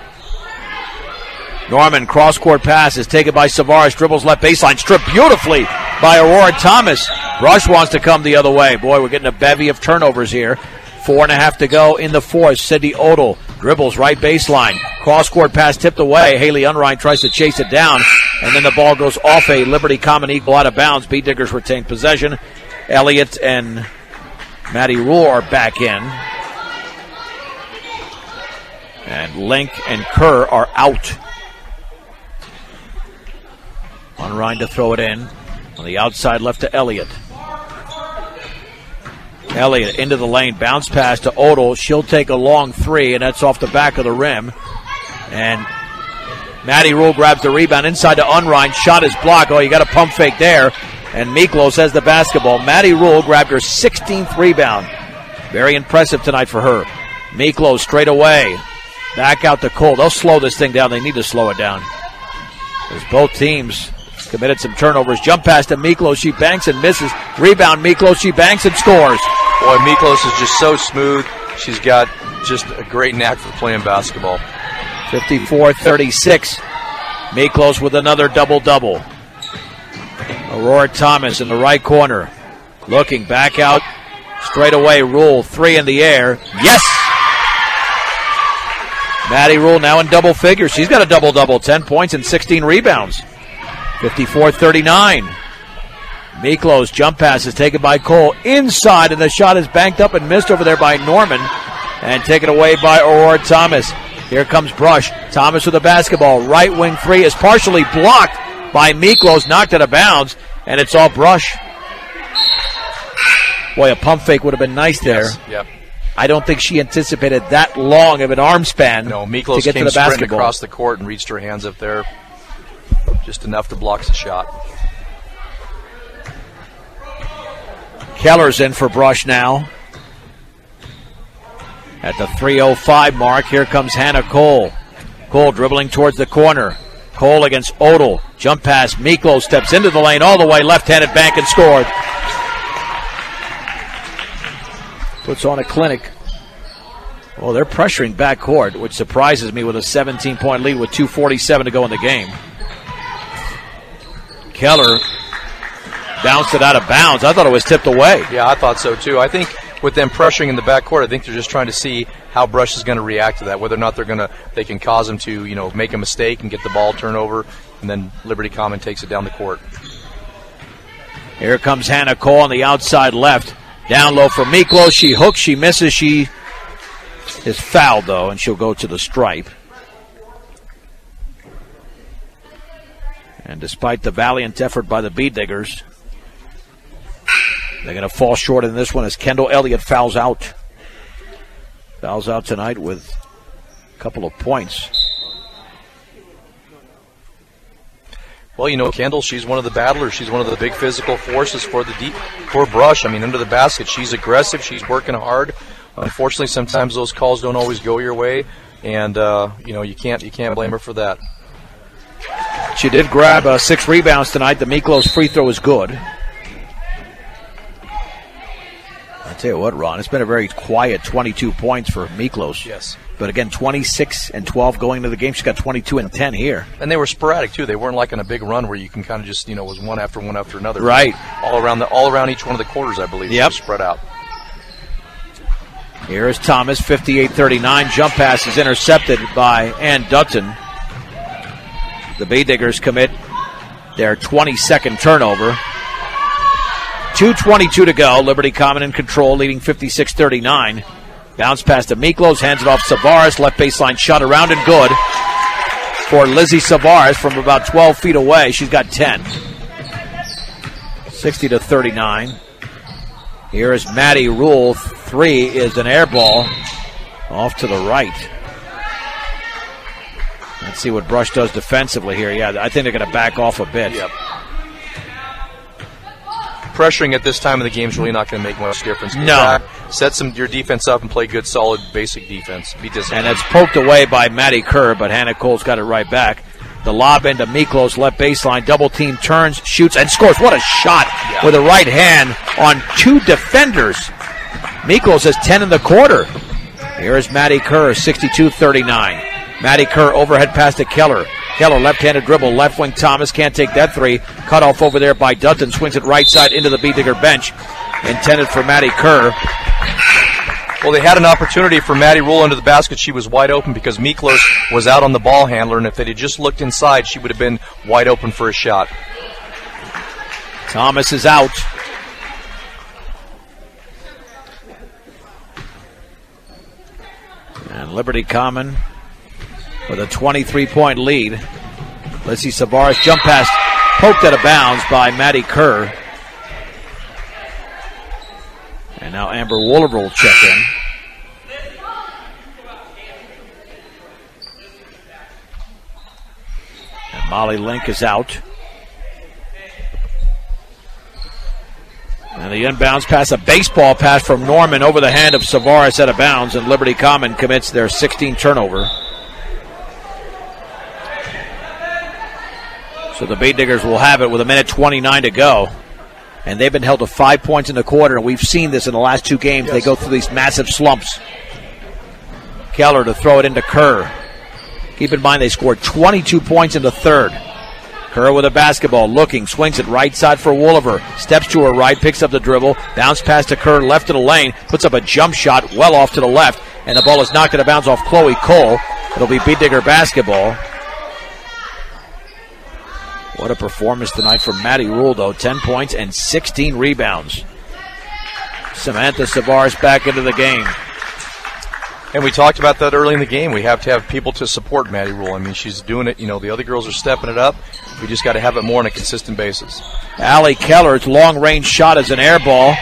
Norman, cross-court pass is taken by Savaris, dribbles left baseline, stripped beautifully by Aurora Thomas. Brush wants to come the other way. Boy, we're getting a bevy of turnovers here. 4.5 to go in the fourth. Sydney Odell dribbles right baseline. Cross-court pass tipped away. Haley Unrein tries to chase it down, and then the ball goes off a Liberty Common equal out of bounds. Bee Diggers retain possession. Elliott and Maddie Rule are back in. And Link and Kerr are out. Unrein to throw it in. On the outside left to Elliott. Elliott into the lane. Bounce pass to Odell. She'll take a long three, and that's off the back of the rim. And Maddie Rule grabs the rebound inside to Unrein. Shot is blocked. Oh, you got a pump fake there. And Miklos has the basketball. Maddie Rule grabbed her 16th rebound. Very impressive tonight for her. Miklos straight away. Back out to Cole. They'll slow this thing down. They need to slow it down. As both teams committed some turnovers. Jump pass to Miklos. She banks and misses. Rebound Miklos. She banks and scores. Boy, Miklos is just so smooth. She's got just a great knack for playing basketball. 54-36. Miklos with another double-double. Aurora Thomas in the right corner. Looking back out. Straight away. Rule. 3 in the air. Yes! Maddie Rule now in double figures. She's got a double-double. 10 points and 16 rebounds. 54-39. Miklos jump pass is taken by Cole inside, and the shot is banked up and missed over there by Norman and taken away by Aurora Thomas. Here comes Brush. Thomas with the basketball. Right wing three is partially blocked by Miklos, knocked out of bounds, and it's all Brush. Boy, a pump fake would have been nice there. Yes, yep. I don't think she anticipated that long of an arm span to Miklos get came to the sprinting basketball. Across the court and reached her hands up there. Just enough to block the shot. Keller's in for Brush now. At the 3:05 mark, here comes Hannah Cole. Cole dribbling towards the corner. Cole against Odell. Jump pass. Miklos steps into the lane all the way. Left-handed bank and scored. Puts on a clinic. Well, they're pressuring backcourt, which surprises me with a 17-point lead with 2:47 to go in the game. Keller bounced it out of bounds. I thought it was tipped away. Yeah, I thought so too. I think with them pressuring in the backcourt, I think they're just trying to see how Brush is going to react to that, whether or not they can cause him to, make a mistake and get the ball turnover, and then Liberty Common takes it down the court. Here comes Hannah Cole on the outside left. Down low for Miklos. She hooks, she misses, she is fouled though, and she'll go to the stripe. And despite the valiant effort by the Bee Diggers, they're going to fall short in this one as Kendall Elliott fouls out. Fouls out tonight with a couple of points. Well, Kendall, she's one of the battlers. She's one of the big physical forces for Brush. I mean, under the basket, she's aggressive. She's working hard. Unfortunately, sometimes those calls don't always go your way, and you can't blame her for that. She did grab 6 rebounds tonight. The Miklos free throw is good. I'll tell you what, Ron, it's been a very quiet 22 points for Miklos. Yes. But again, 26 and 12 going into the game. She's got 22 and 10 here. And they were sporadic too. They weren't like on a big run where you can kind of just, was one after another. Right. All around each one of the quarters, I believe. Yep. Spread out. Here is Thomas, 58-39. Jump pass is intercepted by Ann Dutton. The Bee Diggers commit their 22nd turnover. 2:22 to go. Liberty Common in control, leading 56-39. Bounce pass to Miklos, hands it off Savares. Left baseline shot around and good for Lizzie Savares from about 12 feet away. She's got 10. 60-39. Here is Maddie Rule. 3 is an air ball off to the right. Let's see what Brush does defensively here. Yeah, I think they're going to back off a bit. Yep. Pressuring at this time of the game is really not going to make much difference. No. Set your defense up and play good, solid, basic defense. Be disciplined. And it's poked away by Maddie Kerr, but Hannah Cole's got it right back. The lob into Miklos, left baseline, double team, turns, shoots, and scores. What a shot with the right hand on 2 defenders. Miklos has 10 in the quarter. Here is Maddie Kerr, 62-39. Maddie Kerr, overhead pass to Keller. Keller, left-handed dribble, left wing Thomas, can't take that 3. Cut off over there by Dutton, swings it right side into the Bee Digger bench. Intended for Maddie Kerr. Well, they had an opportunity for Maddie Rule into the basket. She was wide open because Miklos was out on the ball handler, and if they had just looked inside, she would have been wide open for a shot. Thomas is out. And Liberty Common with a 23-point lead. Lizzie Savares jump pass poked out of bounds by Maddie Kerr. And now Amber Wooliver will check in. And Molly Link is out. And the inbounds pass, a baseball pass from Norman over the hand of Savares out of bounds, and Liberty Common commits their 16th turnover. So the Bee Diggers will have it with 1:29 to go. And they've been held to 5 points in the quarter, and we've seen this in the last 2 games. Yes. They go through these massive slumps. Keller to throw it into Kerr. Keep in mind they scored 22 points in the third. Kerr with a basketball, looking, swings it right side for Wooliver. Steps to her right, picks up the dribble, bounce pass to Kerr, left of the lane, puts up a jump shot well off to the left, and the ball is knocked out of bounds off Chloe Cole. It'll be Bee Digger basketball. What a performance tonight from Maddie Rule, though. 10 points and 16 rebounds. Samantha Savares back into the game. And we talked about that early in the game. We have to have people to support Maddie Rule. I mean, she's doing it. You know, the other girls are stepping it up. We just got to have it more on a consistent basis. Allie Keller's long-range shot is an air ball.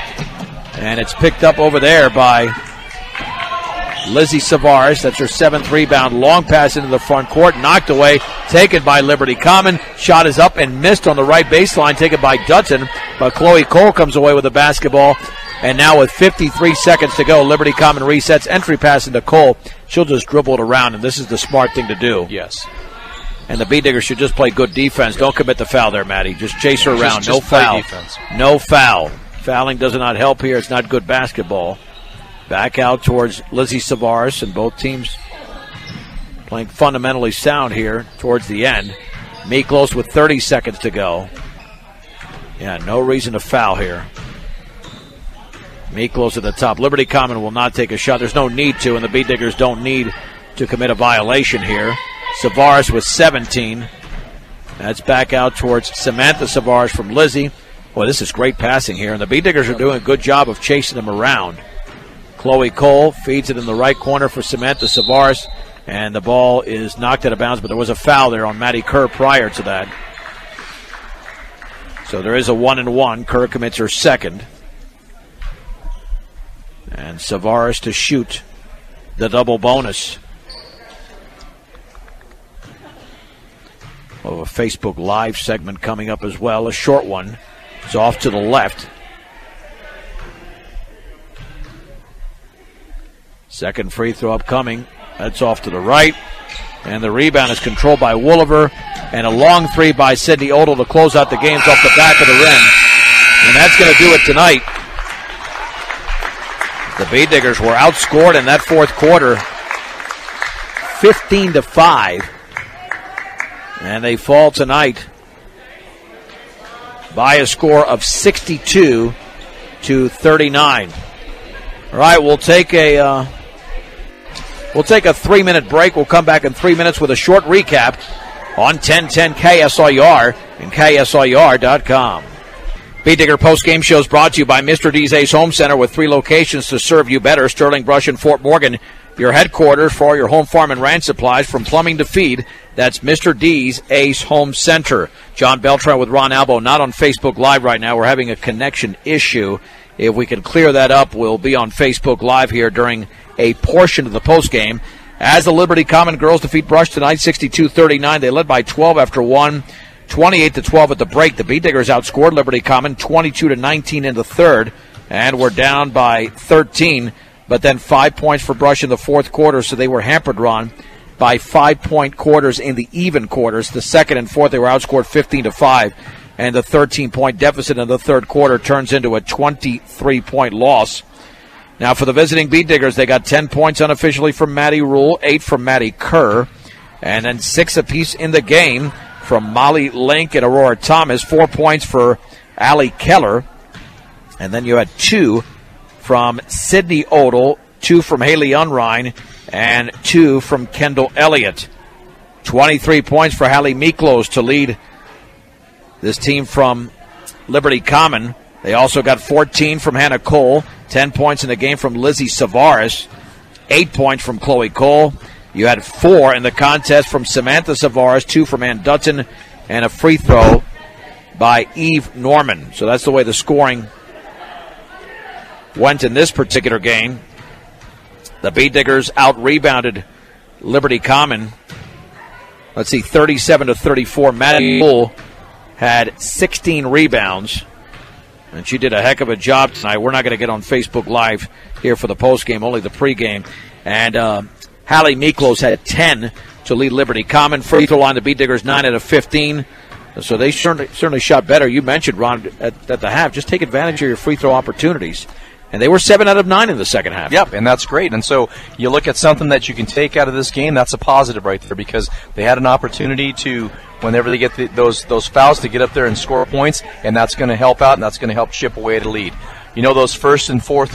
And it's picked up over there by Lizzie Savares. That's her 7th rebound. Long pass into the front court. Knocked away. Taken by Liberty Common. Shot is up and missed on the right baseline. Taken by Dutton. But Chloe Cole comes away with the basketball. And now with 53 seconds to go, Liberty Common resets. Entry pass into Cole. She'll just dribble it around, and this is the smart thing to do. Yes. And the B-Diggers should just play good defense. Don't commit the foul there, Maddie. Just chase her around. Just no foul. Defense. No foul. Fouling does not help here. It's not good basketball. Back out towards Lizzie Savaris, and both teams playing fundamentally sound here towards the end. Miklos with 30 seconds to go. Yeah, no reason to foul here. Miklos at the top. Liberty Common will not take a shot. There's no need to, and the B-Diggers don't need to commit a violation here. Savaris with 17. That's back out towards Samantha Savaris from Lizzie. Boy, this is great passing here, and the B-Diggers are doing a good job of chasing them around. Chloe Cole feeds it in the right corner for Samantha Savaris, and the ball is knocked out of bounds, but there was a foul there on Maddie Kerr prior to that. So there is a 1-and-1. Kerr commits her second. And Savaris to shoot the double bonus. We'll have a Facebook Live segment coming up as well, a short one. It's off to the left. Second free throw upcoming. That's off to the right. And the rebound is controlled by Wooliver. And a long three by Sydney Odell to close out the games off the back of the rim. And that's going to do it tonight. The B-Diggers were outscored in that fourth quarter 15-5. And they fall tonight by a score of 62-39. All right, we'll take a 3-minute break. We'll come back in 3 minutes with a short recap on 1010 KSIR and KSIR.com. B-Digger post-game show is brought to you by Mr. D's Ace Home Center with 3 locations to serve you better. Sterling Brush and Fort Morgan, your headquarters for all your home, farm, and ranch supplies from plumbing to feed. That's Mr. D's Ace Home Center. John Beltran with Ron Albo, not on Facebook Live right now. We're having a connection issue. If we can clear that up, we'll be on Facebook Live here during a portion of the postgame. As the Liberty Common girls defeat Brush tonight, 62-39. They led by 12 after 1. 28-12 at the break. The B-Diggers outscored Liberty Common 22-19 in the third, and were down by 13, but then 5 points for Brush in the fourth quarter, so they were hampered, Ron, by 5-point quarters in the even quarters. The second and fourth, they were outscored 15-5, and the 13-point deficit in the third quarter turns into a 23-point loss. Now for the visiting B-Diggers, they got 10 points unofficially from Maddie Rule, 8 from Maddie Kerr, and then 6 apiece in the game from Molly Link and Aurora Thomas. 4 points for Allie Keller. And then you had 2 from Sydney Odell, 2 from Haley Unrein, and 2 from Kendall Elliott. 23 points for Hallie Miklos to lead this team from Liberty Common. They also got 14 from Hannah Cole, 10 points in the game from Lizzie Savaris, 8 points from Chloe Cole. You had 4 in the contest from Samantha Savaris, 2 from Ann Dutton, and a free throw by Eve Norman. So that's the way the scoring went in this particular game. The B-Diggers out-rebounded Liberty Common. Let's see, 37-34. Maddie Bull had 16 rebounds, and she did a heck of a job tonight. We're not going to get on Facebook Live here for the postgame, only the pregame. And Hallie Miklos had 10 to lead Liberty Common. Free throw line, the B-Diggers 9 out of 15. So they certainly shot better. You mentioned, Ron, at the half, just take advantage of your free throw opportunities. And they were 7 out of 9 in the second half. Yep, and that's great. And so you look at something that you can take out of this game, that's a positive right there, because they had an opportunity to, whenever they get those fouls, to get up there and score points, and that's going to help out, and that's going to help chip away at a lead. You know, those first and fourth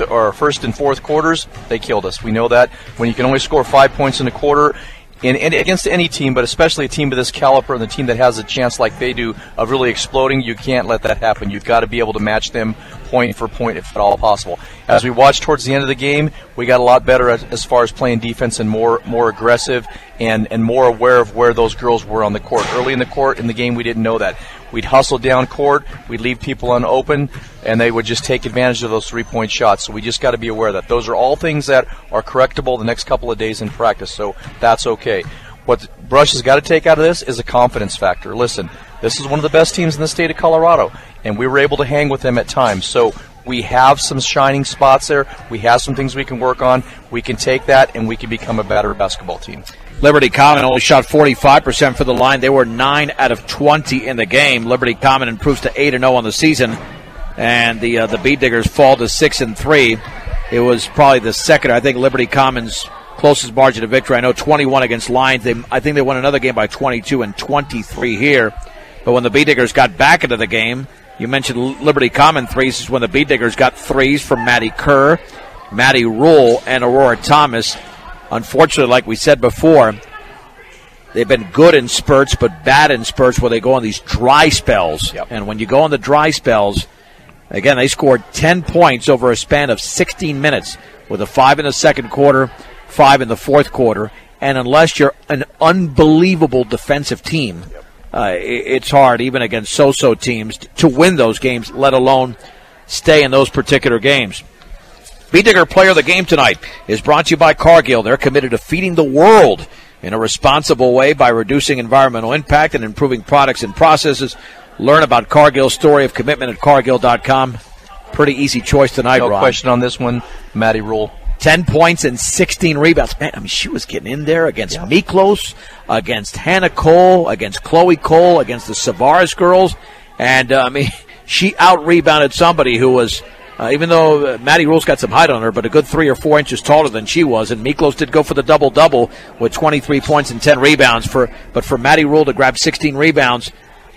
quarters, they killed us. We know that when you can only score 5 points in a quarter, and against any team, but especially a team of this caliber and the team that has a chance like they do of really exploding, you can't let that happen. You've got to be able to match them point for point if at all possible. As we watched towards the end of the game, we got a lot better as far as playing defense and more aggressive and more aware of where those girls were on the court. Early in the game, we didn't know that. We'd hustle down court, we'd leave people unopen, and they would just take advantage of those three-point shots. So we just got to be aware of that. Those are all things that are correctable the next couple of days in practice, so that's okay. What Brush has got to take out of this is a confidence factor. Listen, this is one of the best teams in the state of Colorado, and we were able to hang with them at times. So we have some shining spots there. We have some things we can work on. We can take that, and we can become a better basketball team. Liberty Common only shot 45% for the line. They were 9 out of 20 in the game. Liberty Common improves to 8-0 on the season, and the Bead Diggers fall to 6-3. It was probably the second, I think, Liberty Common's closest margin of victory. I know 21 against Lions. I think they won another game by 22 and 23 here. But when the Bead Diggers got back into the game, you mentioned Liberty Common threes. This is when the Bead Diggers got threes from Maddie Kerr, Maddie Rule, and Aurora Thomas. Unfortunately, like we said before, they've been good in spurts but bad in spurts where they go on these dry spells. Yep. And when you go on the dry spells, again, they scored 10 points over a span of 16 minutes with a 5 in the second quarter, 5 in the fourth quarter. And unless you're an unbelievable defensive team, it's hard, even against so-so teams, to win those games, let alone stay in those particular games. Bead Digger Player of the Game tonight is brought to you by Cargill. They're committed to feeding the world in a responsible way by reducing environmental impact and improving products and processes. Learn about Cargill's story of commitment at Cargill.com. Pretty easy choice tonight, No Ron. question on this one, Maddie Rule. 10 points and 16 rebounds. Man, I mean, she was getting in there against Miklos, against Hannah Cole, against Chloe Cole, against the Savaris girls. And, she out-rebounded somebody who was, even though Maddie Rule's got some height on her, but a good 3 or 4 inches taller than she was. And Miklos did go for the double-double with 23 points and 10 rebounds. But for Maddie Rule to grab 16 rebounds,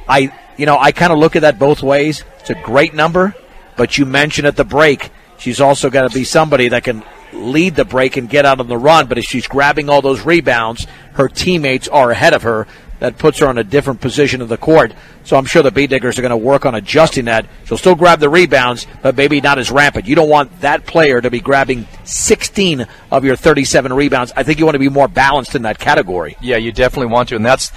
I kind of look at that both ways. It's a great number, but you mentioned at the break, she's also got to be somebody that can lead the break and get out on the run. But if she's grabbing all those rebounds, her teammates are ahead of her. That puts her on a different position of the court. So I'm sure the Bead Diggers are going to work on adjusting that. She'll still grab the rebounds, but maybe not as rampant. You don't want that player to be grabbing 16 of your 37 rebounds. I think you want to be more balanced in that category. Yeah, you definitely want to, and that's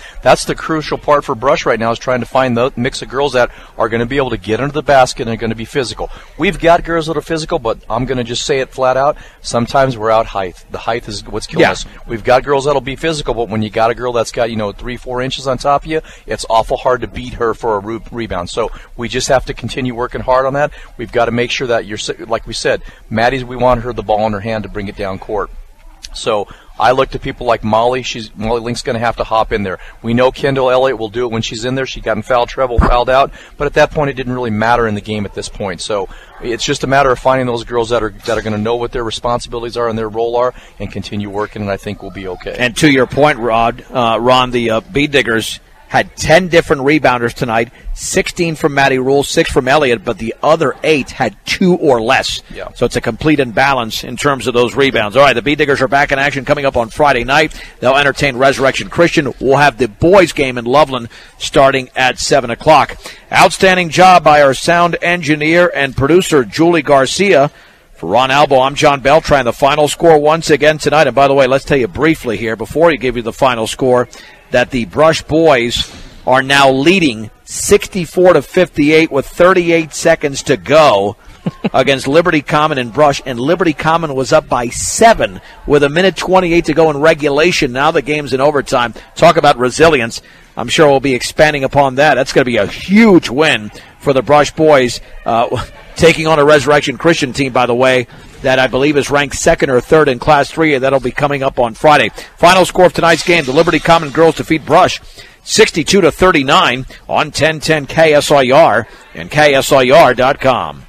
the crucial part for Brush right now, is trying to find the mix of girls that are going to be able to get under the basket and are going to be physical. We've got girls that are physical, but I'm going to just say it flat out. Sometimes we're out height. The height is what's killing us. We've got girls that'll be physical, but when you got a girl that's got 3-4 inches on top of you, it's awful hard to beat her for a rebound. So we just have to continue working hard on that. We've got to make sure that like we said, Maddie's, we want her the ball in her hand to bring it down court. So I look to people like Molly. Molly Link's going to have to hop in there. We know Kendall Elliott will do it when she's in there. She got in foul trouble, fouled out, but at that point it didn't really matter in the game at this point. So it's just a matter of finding those girls that are going to know what their responsibilities are and their role are and continue working, and I think we'll be okay. And to your point, Ron, the Bead Diggers had 10 different rebounders tonight, 16 from Maddie Rule, 6 from Elliott, but the other 8 had 2 or less. Yeah. So it's a complete imbalance in terms of those rebounds. All right, the Bead Diggers are back in action coming up on Friday night. They'll entertain Resurrection Christian. We'll have the boys' game in Loveland starting at 7 o'clock. Outstanding job by our sound engineer and producer, Julie Garcia. For Ron Albo, I'm John Beltran. The final score once again tonight. And by the way, let's tell you briefly here, before we give you the final score, that the Brush boys are now leading 64-58 with 38 seconds to go against Liberty Common and Brush. And Liberty Common was up by 7 with 1:28 to go in regulation. Now the game's in overtime. Talk about resilience. I'm sure we'll be expanding upon that. That's going to be a huge win for the Brush boys, taking on a Resurrection Christian team, by the way, that I believe is ranked 2nd or 3rd in Class 3, and that'll be coming up on Friday. Final score of tonight's game, the Liberty Common girls defeat Brush 62-39 on 1010 KSIR and KSIR.com.